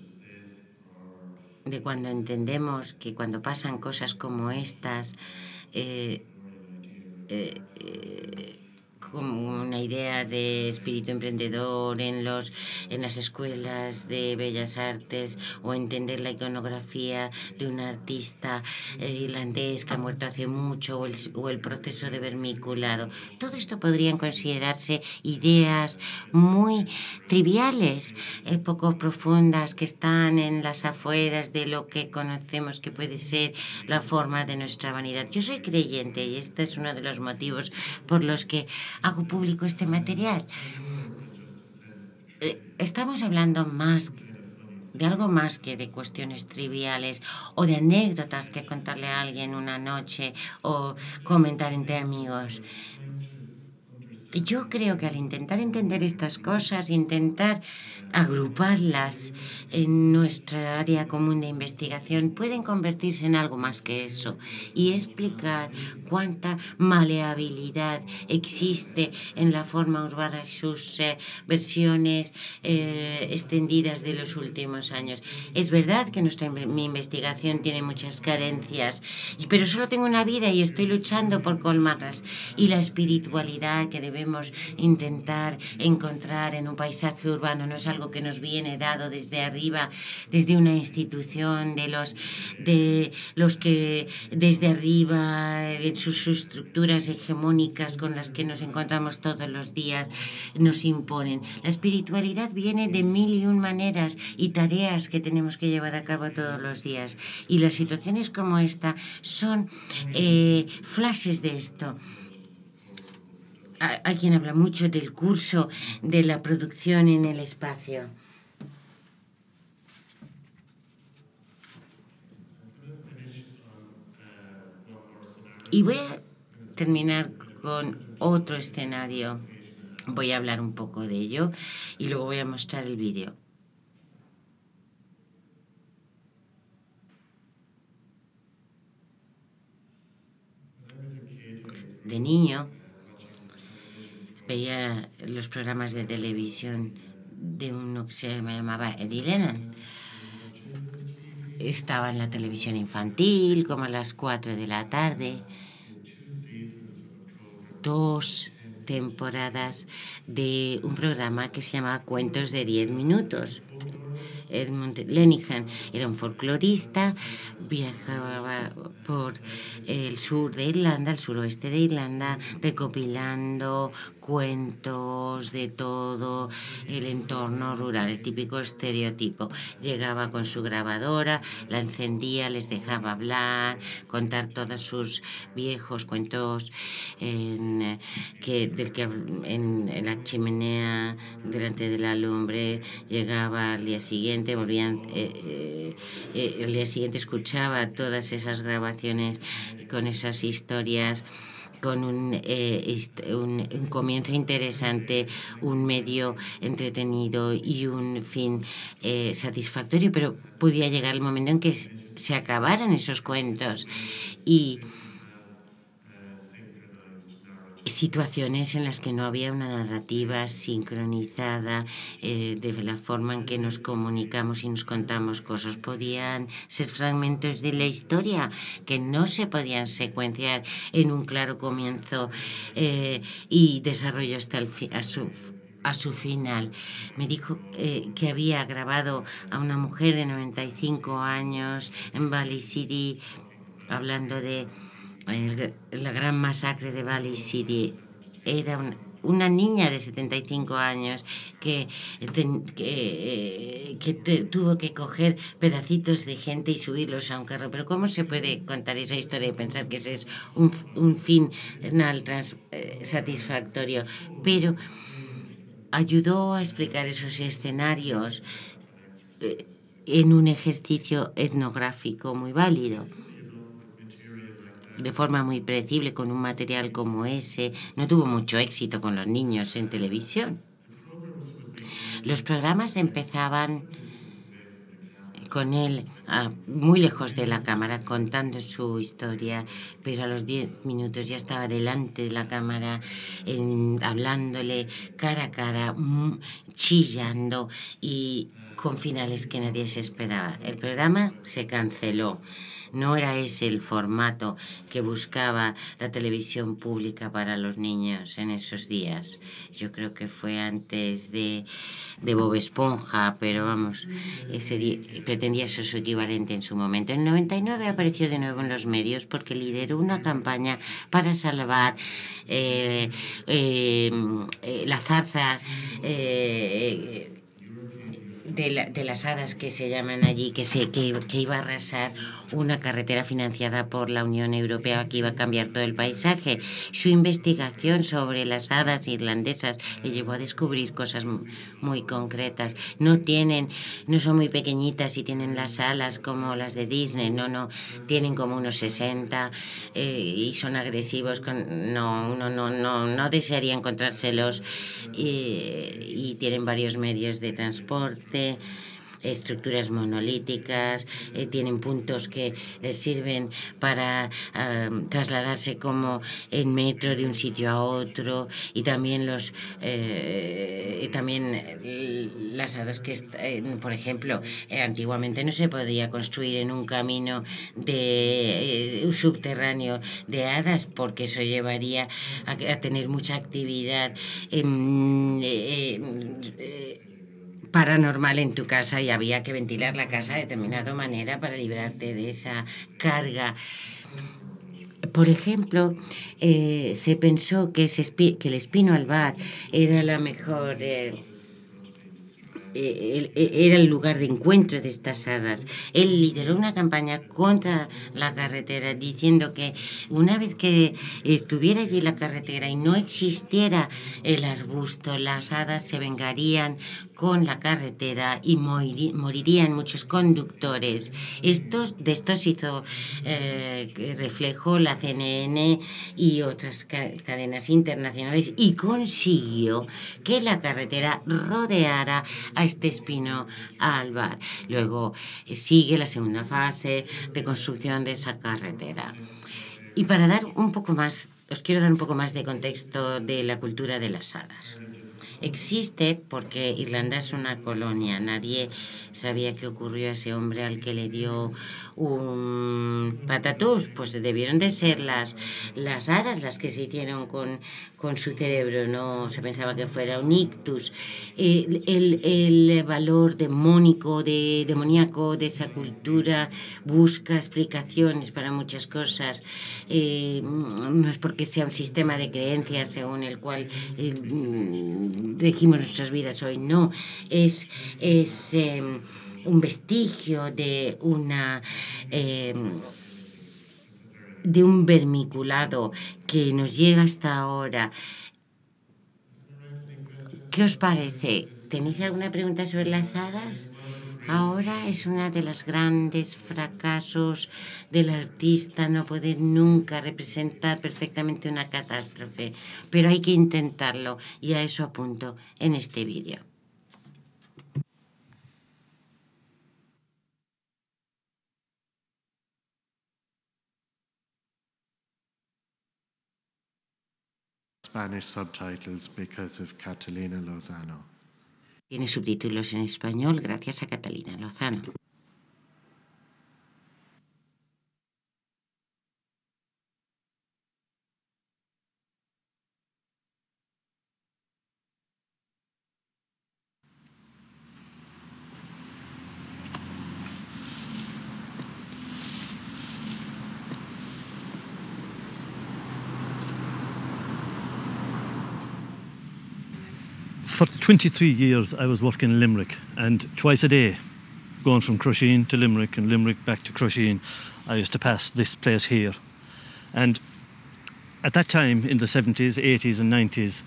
de cuando entendemos que cuando pasan cosas como estas, como una idea de espíritu emprendedor en las escuelas de bellas artes, o entender la iconografía de un artista irlandés que ha muerto hace mucho, o el proceso de vermiculado. Todo esto podrían considerarse ideas muy triviales, poco profundas, que están en las afueras de lo que conocemos que puede ser la forma de nuestra vanidad. Yo soy creyente y este es uno de los motivos por los que hago público este material. Estamos hablando de algo más que de cuestiones triviales o de anécdotas que contarle a alguien una noche o comentar entre amigos. Yo creo que al intentar entender estas cosas, intentar agruparlas en nuestra área común de investigación, pueden convertirse en algo más que eso y explicar cuánta maleabilidad existe en la forma urbana y sus versiones extendidas de los últimos años. Es verdad que mi investigación tiene muchas carencias, pero solo tengo una vida y estoy luchando por colmarlas. Y la espiritualidad que debemos intentar encontrar en un paisaje urbano no es algo que nos viene dado desde arriba, desde una institución de los que desde arriba en sus estructuras hegemónicas con las que nos encontramos todos los días nos imponen. La espiritualidad viene de 1001 maneras y tareas que tenemos que llevar a cabo todos los días, y las situaciones como esta son flashes de esto. Hay quien habla mucho del curso de la producción en el espacio. Y voy a terminar con otro escenario. Voy a hablar un poco de ello y luego voy a mostrar el vídeo. De niño veía los programas de televisión de uno que se llamaba Eddie Lennon. Estaba en la televisión infantil como a las 4 de la tarde 2 temporadas de un programa que se llamaba Cuentos de 10 minutos. Edmund Lenihan era un folclorista, viajaba por el sur de Irlanda, el suroeste de Irlanda, recopilando cuentos de todo el entorno rural, el típico estereotipo. Llegaba con su grabadora, la encendía, les dejaba hablar, contar todos sus viejos cuentos en la chimenea, delante de la lumbre. Llegaba al día siguiente, volvían, el día siguiente escuchaba todas esas grabaciones con esas historias, con un comienzo interesante, un medio entretenido y un fin satisfactorio, pero podía llegar el momento en que se acabaran esos cuentos y situaciones en las que no había una narrativa sincronizada de la forma en que nos comunicamos y nos contamos cosas. Podían ser fragmentos de la historia que no se podían secuenciar en un claro comienzo y desarrollo hasta a su final. Me dijo que había grabado a una mujer de 95 años en Valley City hablando de la gran masacre de Valley City. Era una niña de 75 años que tuvo que coger pedacitos de gente y subirlos a un carro. Pero ¿cómo se puede contar esa historia y pensar que ese es un final satisfactorio? Pero ayudó a explicar esos escenarios en un ejercicio etnográfico muy válido, de forma muy predecible, con un material como ese. No tuvo mucho éxito con los niños en televisión. Los programas empezaban con él muy lejos de la cámara contando su historia, pero a los 10 minutos ya estaba delante de la cámara hablándole cara a cara, chillando y con finales que nadie se esperaba. El programa se canceló. No era ese el formato que buscaba la televisión pública para los niños en esos días. Yo creo que fue antes de Bob Esponja, pero vamos, pretendía ser su equivalente en su momento. En el 99 apareció de nuevo en los medios porque lideró una campaña para salvar la zarza de las hadas que se llaman allí, que iba a arrasar una carretera financiada por la Unión Europea que iba a cambiar todo el paisaje. Su investigación sobre las hadas irlandesas le llevó a descubrir cosas muy concretas. No son muy pequeñitas y tienen las alas como las de Disney, no, tienen como unos 60 y son agresivos. No desearía encontrárselos y tienen varios medios de transporte, estructuras monolíticas, tienen puntos que les sirven para trasladarse como en metro de un sitio a otro, y también las hadas que, por ejemplo, antiguamente no se podía construir en un camino subterráneo de hadas porque eso llevaría a tener mucha actividad paranormal en tu casa y había que ventilar la casa de determinada manera para librarte de esa carga. Por ejemplo, se pensó que el espino albar era la mejor... era el lugar de encuentro de estas hadas. Él lideró una campaña contra la carretera diciendo que una vez que estuviera allí la carretera y no existiera el arbusto, las hadas se vengarían con la carretera y morirían muchos conductores. De estos hizo reflejo la CNN y otras cadenas internacionales y consiguió que la carretera rodeara a este espino albar. Luego sigue la segunda fase de construcción de esa carretera. Y para dar un poco más, os quiero dar un poco más de contexto de la cultura de las hadas. Existe porque Irlanda es una colonia. Nadie sabía qué ocurrió a ese hombre al que le dio un patatús. Pues debieron de ser las hadas las que se hicieron con su cerebro. No se pensaba que fuera un ictus. El valor demoníaco de esa cultura busca explicaciones para muchas cosas. No es porque sea un sistema de creencias según el cual regimos nuestras vidas hoy, no. Es un vestigio de un vermiculado que nos llega hasta ahora. ¿Qué os parece? ¿Tenéis alguna pregunta sobre las hadas? Ahora es uno de los grandes fracasos del artista, no poder nunca representar perfectamente una catástrofe, pero hay que intentarlo y a eso apunto en este vídeo. Spanish subtitles because of Catalina Lozano. Tiene subtítulos en español gracias a Catalina Lozano. For 23 years I was working in Limerick, and twice a day, going from Crusheen to Limerick and Limerick back to Crusheen, I used to pass this place here. And at that time, in the 70s, 80s and 90s,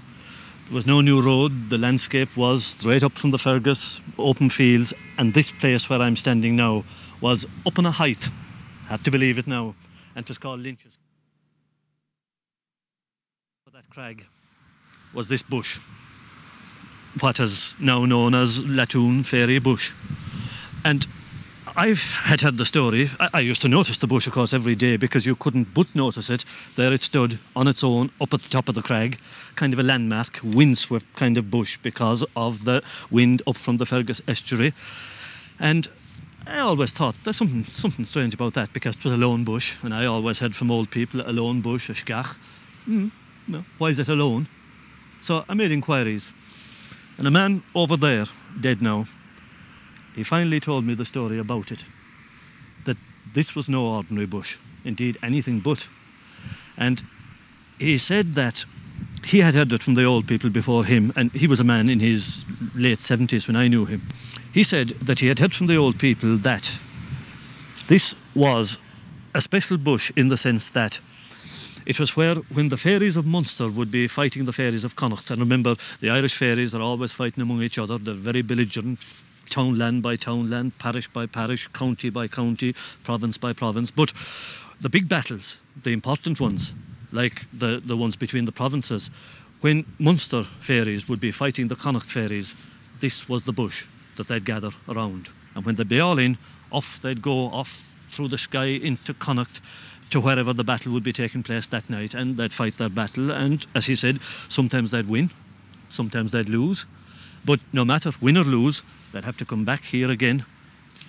there was no new road. The landscape was straight up from the Fergus, open fields, and this place where I'm standing now was up on a height, have to believe it now, and it was called Lynch's. That crag was this bush, what is now known as Latoon Fairy Bush. And I had heard the story. I used to notice the bush, of course, every day, because you couldn't but notice it. There it stood on its own up at the top of the crag, kind of a landmark, windswept kind of bush because of the wind up from the Fergus estuary. And I always thought there's something strange about that, because it was a lone bush, and I always heard from old people, a lone bush, a shkach. Well, why is it alone? So I made inquiries. And a man over there, dead now, he finally told me the story about it, that this was no ordinary bush, indeed anything but. And he said that he had heard it from the old people before him, and he was a man in his late 70s when I knew him. He said that he had heard from the old people that this was a special bush in the sense that it was where, when the fairies of Munster would be fighting the fairies of Connacht, and remember, the Irish fairies are always fighting among each other, they're very belligerent, townland by townland, parish by parish, county by county, province by province. But the big battles, the important ones, like the ones between the provinces, when Munster fairies would be fighting the Connacht fairies, this was the bush that they'd gather around. And when they'd be all in, off they'd go, off through the sky into Connacht, to wherever the battle would be taking place that night, and they'd fight their battle, and as he said, sometimes they'd win, sometimes they'd lose, but no matter, win or lose, they'd have to come back here again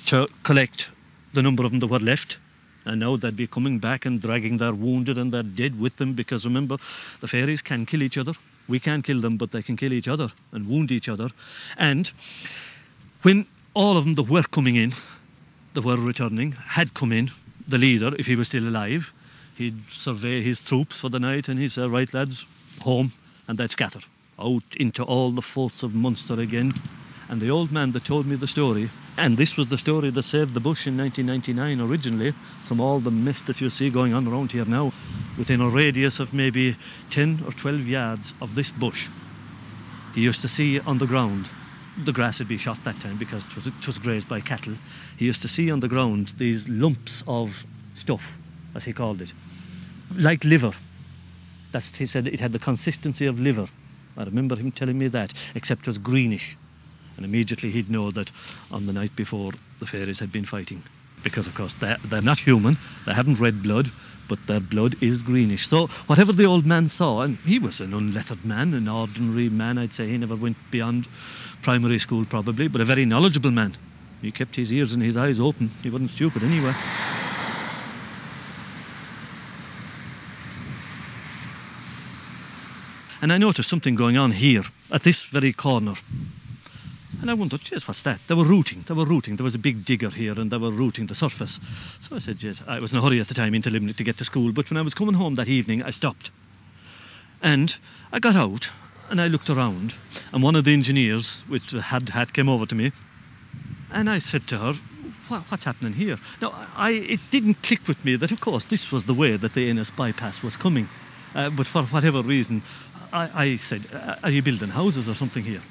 to collect the number of them that were left, and now they'd be coming back and dragging their wounded and their dead with them, because remember, the fairies can kill each other. We can't kill them, but they can kill each other and wound each other. And when all of them that were coming in, that were returning, had come in, the leader, if he was still alive, he'd survey his troops for the night, and he'd say, right lads, home, and they'd scatter out into all the forts of Munster again. And the old man that told me the story, and this was the story that saved the bush in 1999 originally, from all the mess that you see going on around here now, within a radius of maybe 10 or 12 yards of this bush, he used to see on the ground, the grass had been shot that time because it was grazed by cattle. He used to see on the ground these lumps of stuff, as he called it, like liver. He said it had the consistency of liver. I remember him telling me that, except it was greenish. And immediately he'd know that on the night before the fairies had been fighting. Because, of course, they're not human, they haven't red blood, but their blood is greenish. So whatever the old man saw, and he was an unlettered man, an ordinary man, I'd say. He never went beyond primary school probably, but a very knowledgeable man. He kept his ears and his eyes open. He wasn't stupid anyway. And I noticed something going on here, at this very corner. And I wondered, yes, what's that? They were rooting. There was a big digger here and they were rooting the surface. So I said, yes, I was in a hurry at the time into Limerick to get to school, but when I was coming home that evening, I stopped. And I got out and I looked around, and one of the engineers with the hat came over to me, and I said to her, what's happening here? Now, it didn't click with me that, of course, this was the way that the Ennis bypass was coming. But for whatever reason, I said, are you building houses or something here?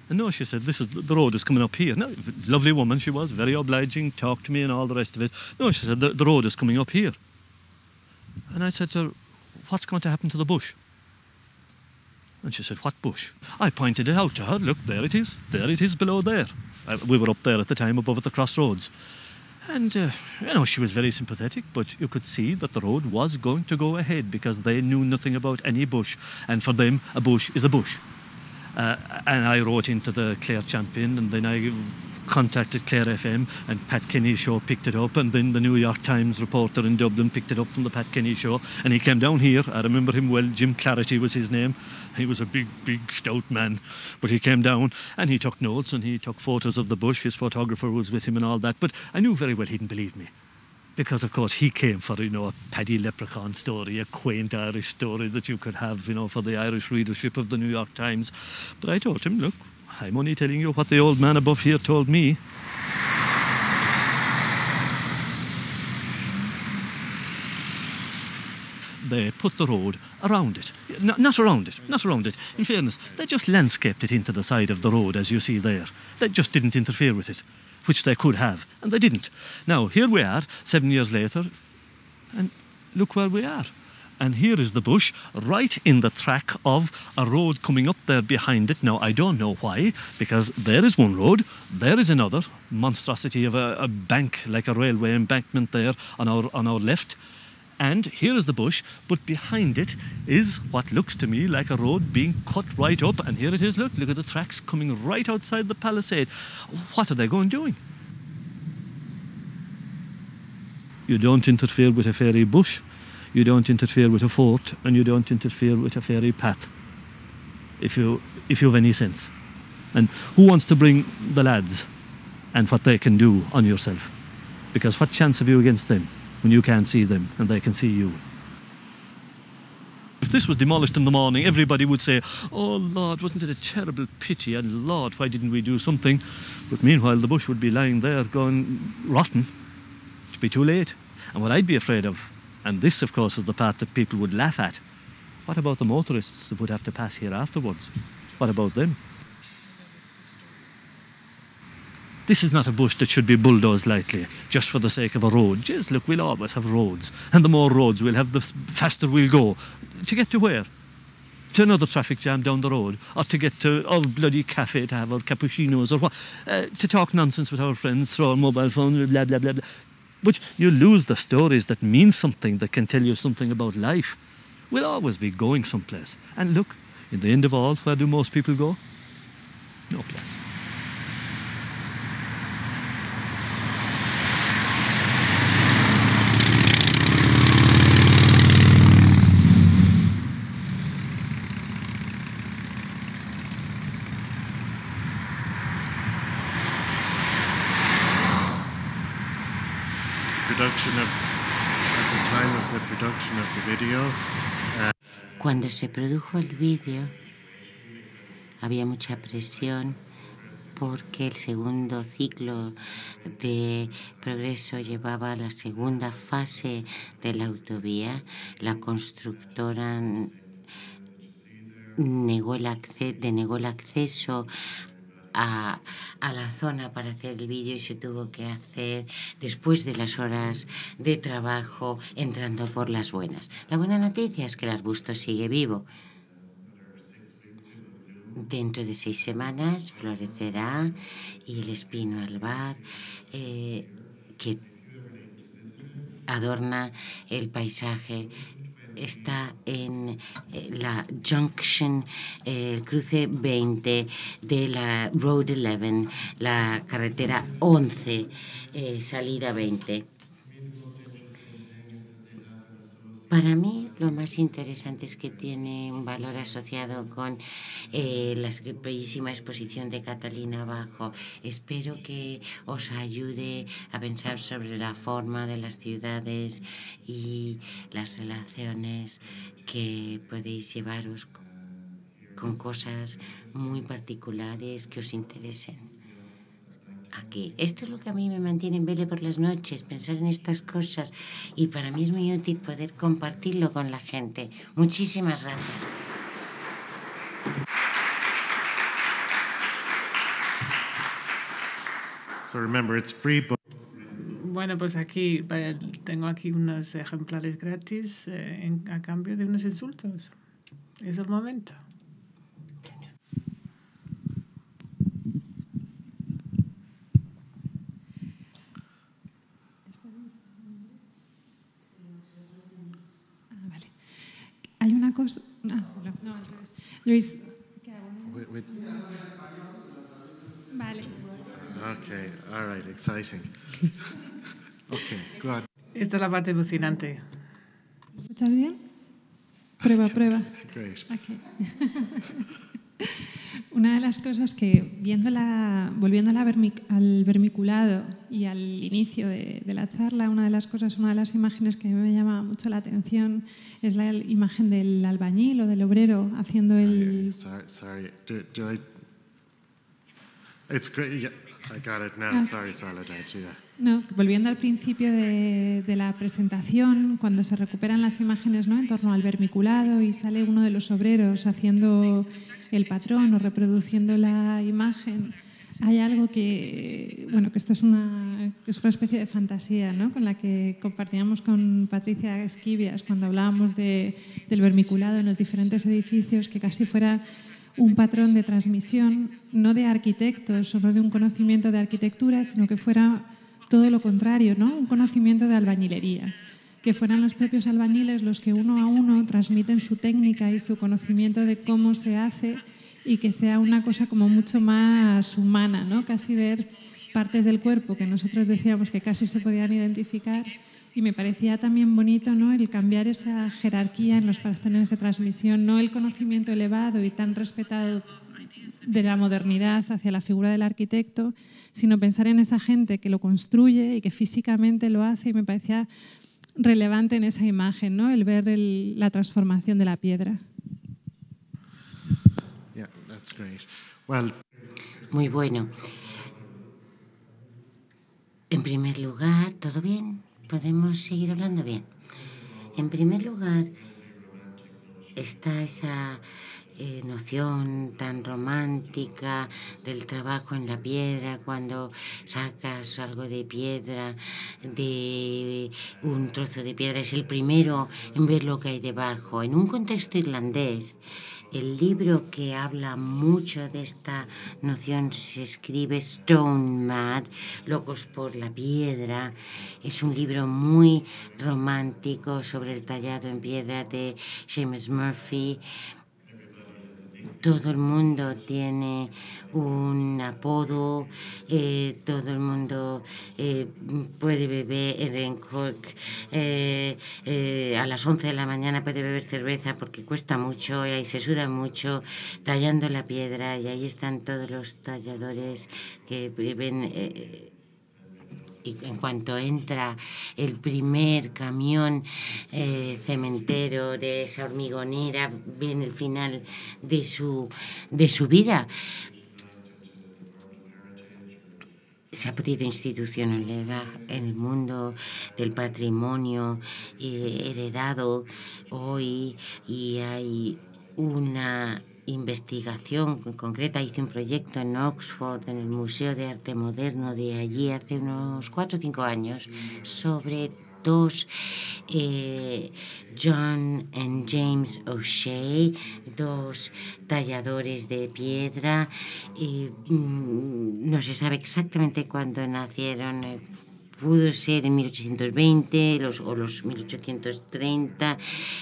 And no, she said, the road is coming up here. No, lovely woman she was, very obliging, talked to me and all the rest of it. No, she said, the road is coming up here. And I said to her, what's going to happen to the bush? And she said, what bush? I pointed it out to her. Look, there it is below there. We were up there at the time, above at the crossroads. And, she was very sympathetic, but you could see that the road was going to go ahead because they knew nothing about any bush. And for them, a bush is a bush. And I wrote into the Clare Champion, and then I contacted Clare FM, and Pat Kenny's show picked it up, and then the New York Times reporter in Dublin picked it up from the Pat Kenny show, and he came down here. I remember him well. Jim Clarity was his name. He was a big, stout man, but he came down and he took notes and he took photos of the bush. His photographer was with him and all that, but I knew very well he didn't believe me. Because, of course, he came for, a Paddy Leprechaun story, a quaint Irish story that you could have, for the Irish readership of the New York Times. But I told him, look, I'm only telling you what the old man above here told me. They put the road around it. Not around it. In fairness, they just landscaped it into the side of the road, as you see there. They just didn't interfere with it, which they could have, and they didn't. Now, here we are, 7 years later, and look where we are. And here is the bush, right in the track of a road coming up there behind it. Now, I don't know why, because there is one road, there is another monstrosity of a bank, like a railway embankment there on our left. And here is the bush, but behind it is what looks to me like a road being cut right up. And here it is, look at the tracks coming right outside the palisade. What are they going doing? You don't interfere with a fairy bush, you don't interfere with a fort, and you don't interfere with a fairy path, if you have any sense. And who wants to bring the lads and what they can do on yourself? Because what chance have you against them when you can't see them and they can see you? If this was demolished in the morning, everybody would say, oh Lord, wasn't it a terrible pity, and Lord, why didn't we do something? But meanwhile the bush would be lying there going rotten. It'd be too late. And what I'd be afraid of, and this of course is the part that people would laugh at, what about the motorists that would have to pass here afterwards? What about them? This is not a bush that should be bulldozed lightly, just for the sake of a road. Just look, we'll always have roads. And the more roads we'll have, the faster we'll go. To get to where? To another traffic jam down the road? Or to get to our bloody cafe to have our cappuccinos? Or what? To talk nonsense with our friends through our mobile phone, blah, blah, blah, blah. But you lose the stories that mean something, that can tell you something about life. We'll always be going someplace. And look, in the end of all, where do most people go? No place. Cuando se produjo el vídeo había mucha presión porque el segundo ciclo de progreso llevaba a la segunda fase de la autovía. La constructora denegó el acceso a la zona para hacer el vídeo y se tuvo que hacer después de las horas de trabajo, entrando por las buenas. La buena noticia es que el arbusto sigue vivo. Dentro de 6 semanas florecerá y el espino albar, que adorna el paisaje. Está en la junction, el cruce 20 de la Road 11, la carretera 11, salida 20. Para mí lo más interesante es que tiene un valor asociado con la bellísima exposición de Catalina Abajo. Espero que os ayude a pensar sobre la forma de las ciudades y las relaciones que podéis llevaros con cosas muy particulares que os interesen. Aquí. Esto es lo que a mí me mantiene en vela por las noches, pensar en estas cosas, y para mí es muy útil poder compartirlo con la gente. Muchísimas gracias. So remember, it's free, but Bueno, pues aquí tengo aquí unos ejemplares gratis a cambio de unos insultos. Es el momento. Vale. Hay una cosa... no, al revés. Luis, ¿qué hago? Vale. Okay, all right, exciting. Okay, go on. Esta es la parte emocionante. ¿Me escuchas bien? Prueba. Great. Okay. Una de las cosas que, volviendo al vermiculado y al inicio de la charla, una de las imágenes que a mí me llama mucho la atención es la imagen del albañil o del obrero haciendo el... Sorry. Do I... It's great. Yeah, I got it now. Sorry, Soledad. Yeah. No, volviendo al principio de la presentación, cuando se recuperan las imágenes, ¿no?, en torno al vermiculado y sale uno de los obreros haciendo el patrón o reproduciendo la imagen, hay algo que, bueno, que esto es una especie de fantasía, ¿no?, con la que compartíamos con Patricia Esquivias cuando hablábamos del vermiculado en los diferentes edificios, que casi fuera un patrón de transmisión, no de arquitectos o no de un conocimiento de arquitectura, sino que fuera todo lo contrario, ¿no?, un conocimiento de albañilería, que fueran los propios albañiles los que uno a uno transmiten su técnica y su conocimiento de cómo se hace, y que sea una cosa como mucho más humana, ¿no?, casi ver partes del cuerpo que nosotros decíamos que casi se podían identificar. Y me parecía también bonito, ¿no?, el cambiar esa jerarquía en los patrones de transmisión, no el conocimiento elevado y tan respetado de la modernidad hacia la figura del arquitecto, sino pensar en esa gente que lo construye y que físicamente lo hace, y me parecía relevante en esa imagen, ¿no?, el ver la transformación de la piedra. Yeah, that's great. Well, muy bueno. En primer lugar, ¿todo bien? ¿Podemos seguir hablando bien? En primer lugar, está esa noción tan romántica del trabajo en la piedra, cuando sacas algo de piedra, de un trozo de piedra, es el primero en ver lo que hay debajo. En un contexto irlandés, el libro que habla mucho de esta noción se escribe Stone Mad, Locos por la Piedra. Es un libro muy romántico sobre el tallado en piedra de Seamus Murphy. Todo el mundo tiene un apodo, todo el mundo puede beber en Cork. A las 11 de la mañana puede beber cerveza porque cuesta mucho y ahí se suda mucho tallando la piedra, y ahí están todos los talladores que viven. Y en cuanto entra el primer camión cementero de esa hormigonera, viene el final de su vida. Se ha podido institucionalizar en el mundo del patrimonio heredado hoy, y hay una investigación concreta. Hice un proyecto en Oxford, en el Museo de Arte Moderno de allí, hace unos 4 o 5 años, sobre dos, John y James O'Shea, dos talladores de piedra. No se sabe exactamente cuándo nacieron, pudo ser en 1820 o los 1830,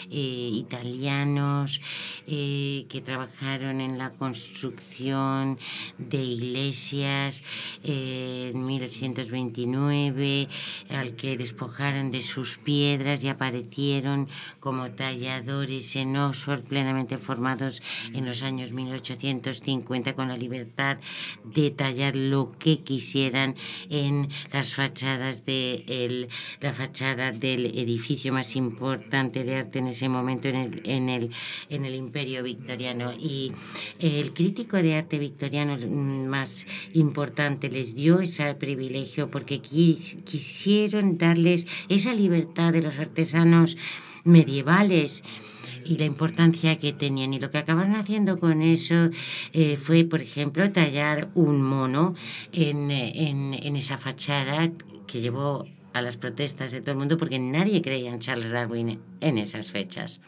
italianos que trabajaron en la construcción de iglesias en 1829, al que despojaron de sus piedras y aparecieron como talladores en Oxford, plenamente formados en los años 1850, con la libertad de tallar lo que quisieran en las fachadas la fachada del edificio más importante de arte en ese momento en el Imperio victoriano. Y el crítico de arte victoriano más importante les dio ese privilegio porque quisieron darles esa libertad de los artesanos medievales y la importancia que tenían. Y lo que acabaron haciendo con eso fue, por ejemplo, tallar un mono en esa fachada que llevó a las protestas de todo el mundo, porque nadie creía en Charles Darwin en esas fechas.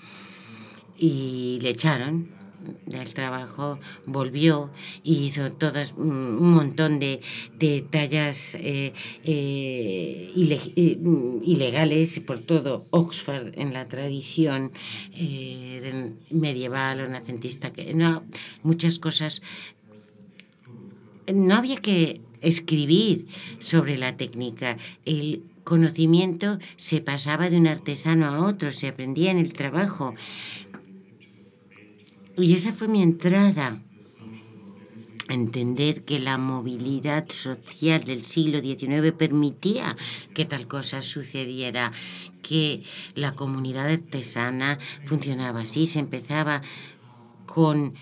Y le echaron del trabajo, volvió y hizo un montón de tallas ilegales por todo Oxford en la tradición medieval o renacentista, muchas cosas. No había que escribir sobre la técnica. El conocimiento se pasaba de un artesano a otro, se aprendía en el trabajo. Y esa fue mi entrada a entender que la movilidad social del siglo XIX permitía que tal cosa sucediera, que la comunidad artesana funcionaba así. Se empezaba con,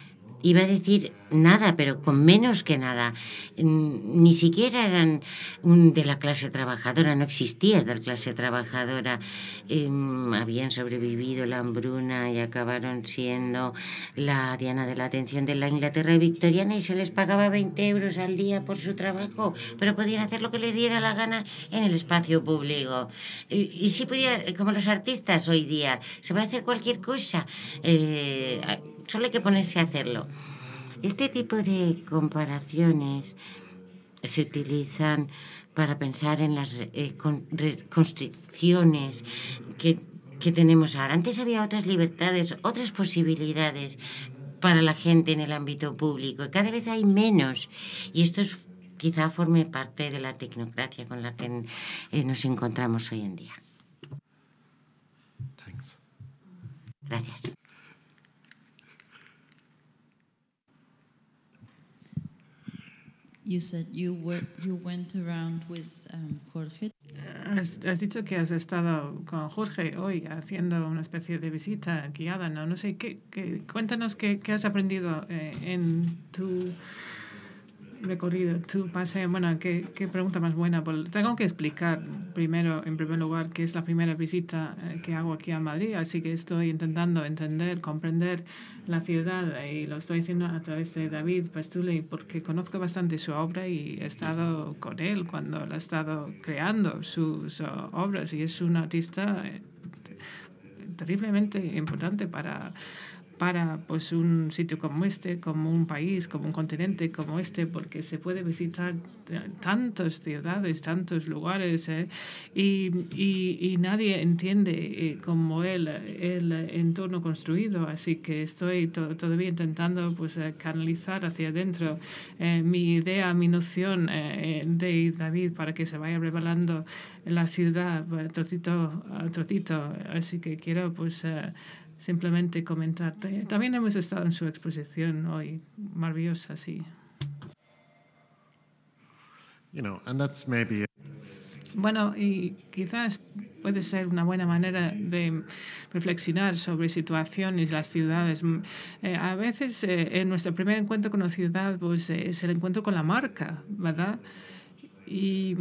iba a decir nada, pero con menos que nada. Ni siquiera eran de la clase trabajadora, no existía tal clase trabajadora. Habían sobrevivido la hambruna y acabaron siendo la diana de la atención de la Inglaterra victoriana, y se les pagaba 20 euros al día por su trabajo, pero podían hacer lo que les diera la gana en el espacio público. Y sí podían, como los artistas hoy día, se puede hacer cualquier cosa. Solo hay que ponerse a hacerlo. Este tipo de comparaciones se utilizan para pensar en las constricciones que tenemos ahora. Antes había otras libertades, otras posibilidades para la gente en el ámbito público. Cada vez hay menos. Y esto quizá forme parte de la tecnocracia con la que nos encontramos hoy en día. Thanks. Gracias. You said you went around with Jorge. Has dicho que has estado con Jorge hoy haciendo una especie de visita guiada, ¿no? No sé, cuéntanos qué has aprendido en tu recorrido, tu paseo. Bueno, qué pregunta más buena. Tengo que explicar primero, en primer lugar, que es la primera visita que hago aquí a Madrid, así que estoy intentando entender, comprender la ciudad, y lo estoy haciendo a través de David Pastule, porque conozco bastante su obra y he estado con él cuando él ha estado creando sus obras, y es un artista terriblemente importante para pues un sitio como este, como un país, como un continente como este, porque se puede visitar tantas ciudades, tantos lugares, y nadie entiende como él el entorno construido. Así que estoy todavía intentando pues canalizar hacia adentro mi idea, mi noción de David, para que se vaya revelando la ciudad trocito a trocito. Así que quiero pues simplemente comentarte. También hemos estado en su exposición hoy, maravillosa, sí. You know, and that's maybe. Bueno, y quizás puede ser una buena manera de reflexionar sobre situaciones, las ciudades. A veces en nuestro primer encuentro con la ciudad pues, es el encuentro con la marca, ¿verdad? Y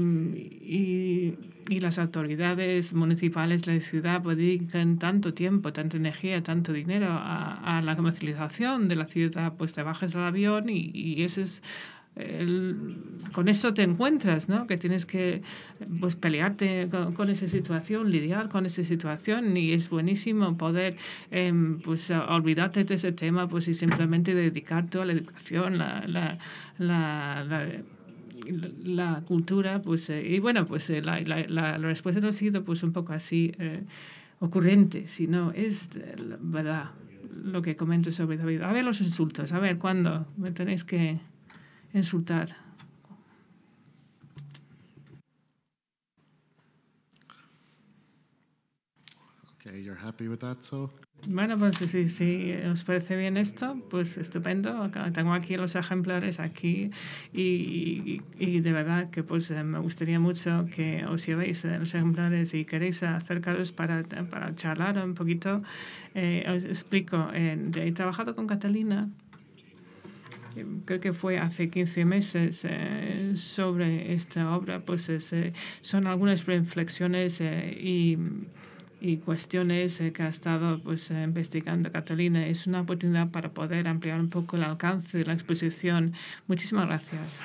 las autoridades municipales de la ciudad dedican tanto tiempo, tanta energía, tanto dinero a la comercialización de la ciudad. Pues te bajas del avión y eso es con eso te encuentras, ¿no? Que tienes que pues pelearte con esa situación, lidiar con esa situación, y es buenísimo poder pues olvidarte de ese tema pues y simplemente dedicarte a la educación, la cultura, pues, y bueno, pues la respuesta no ha sido pues un poco así ocurrente, sino es la verdad lo que comento sobre David. A ver los insultos, a ver cuándo me tenéis que insultar. Okay, you're happy with that, so? Bueno, pues si os parece bien esto, pues estupendo. Tengo aquí los ejemplares aquí y de verdad que pues me gustaría mucho que os llevéis los ejemplares y queréis acercaros para charlar un poquito. Os explico. He trabajado con Catalina, creo que fue hace 15 meses, sobre esta obra. Pues son algunas reflexiones y cuestiones que ha estado pues investigando Catalina. Es una oportunidad para poder ampliar un poco el alcance de la exposición. Muchísimas gracias.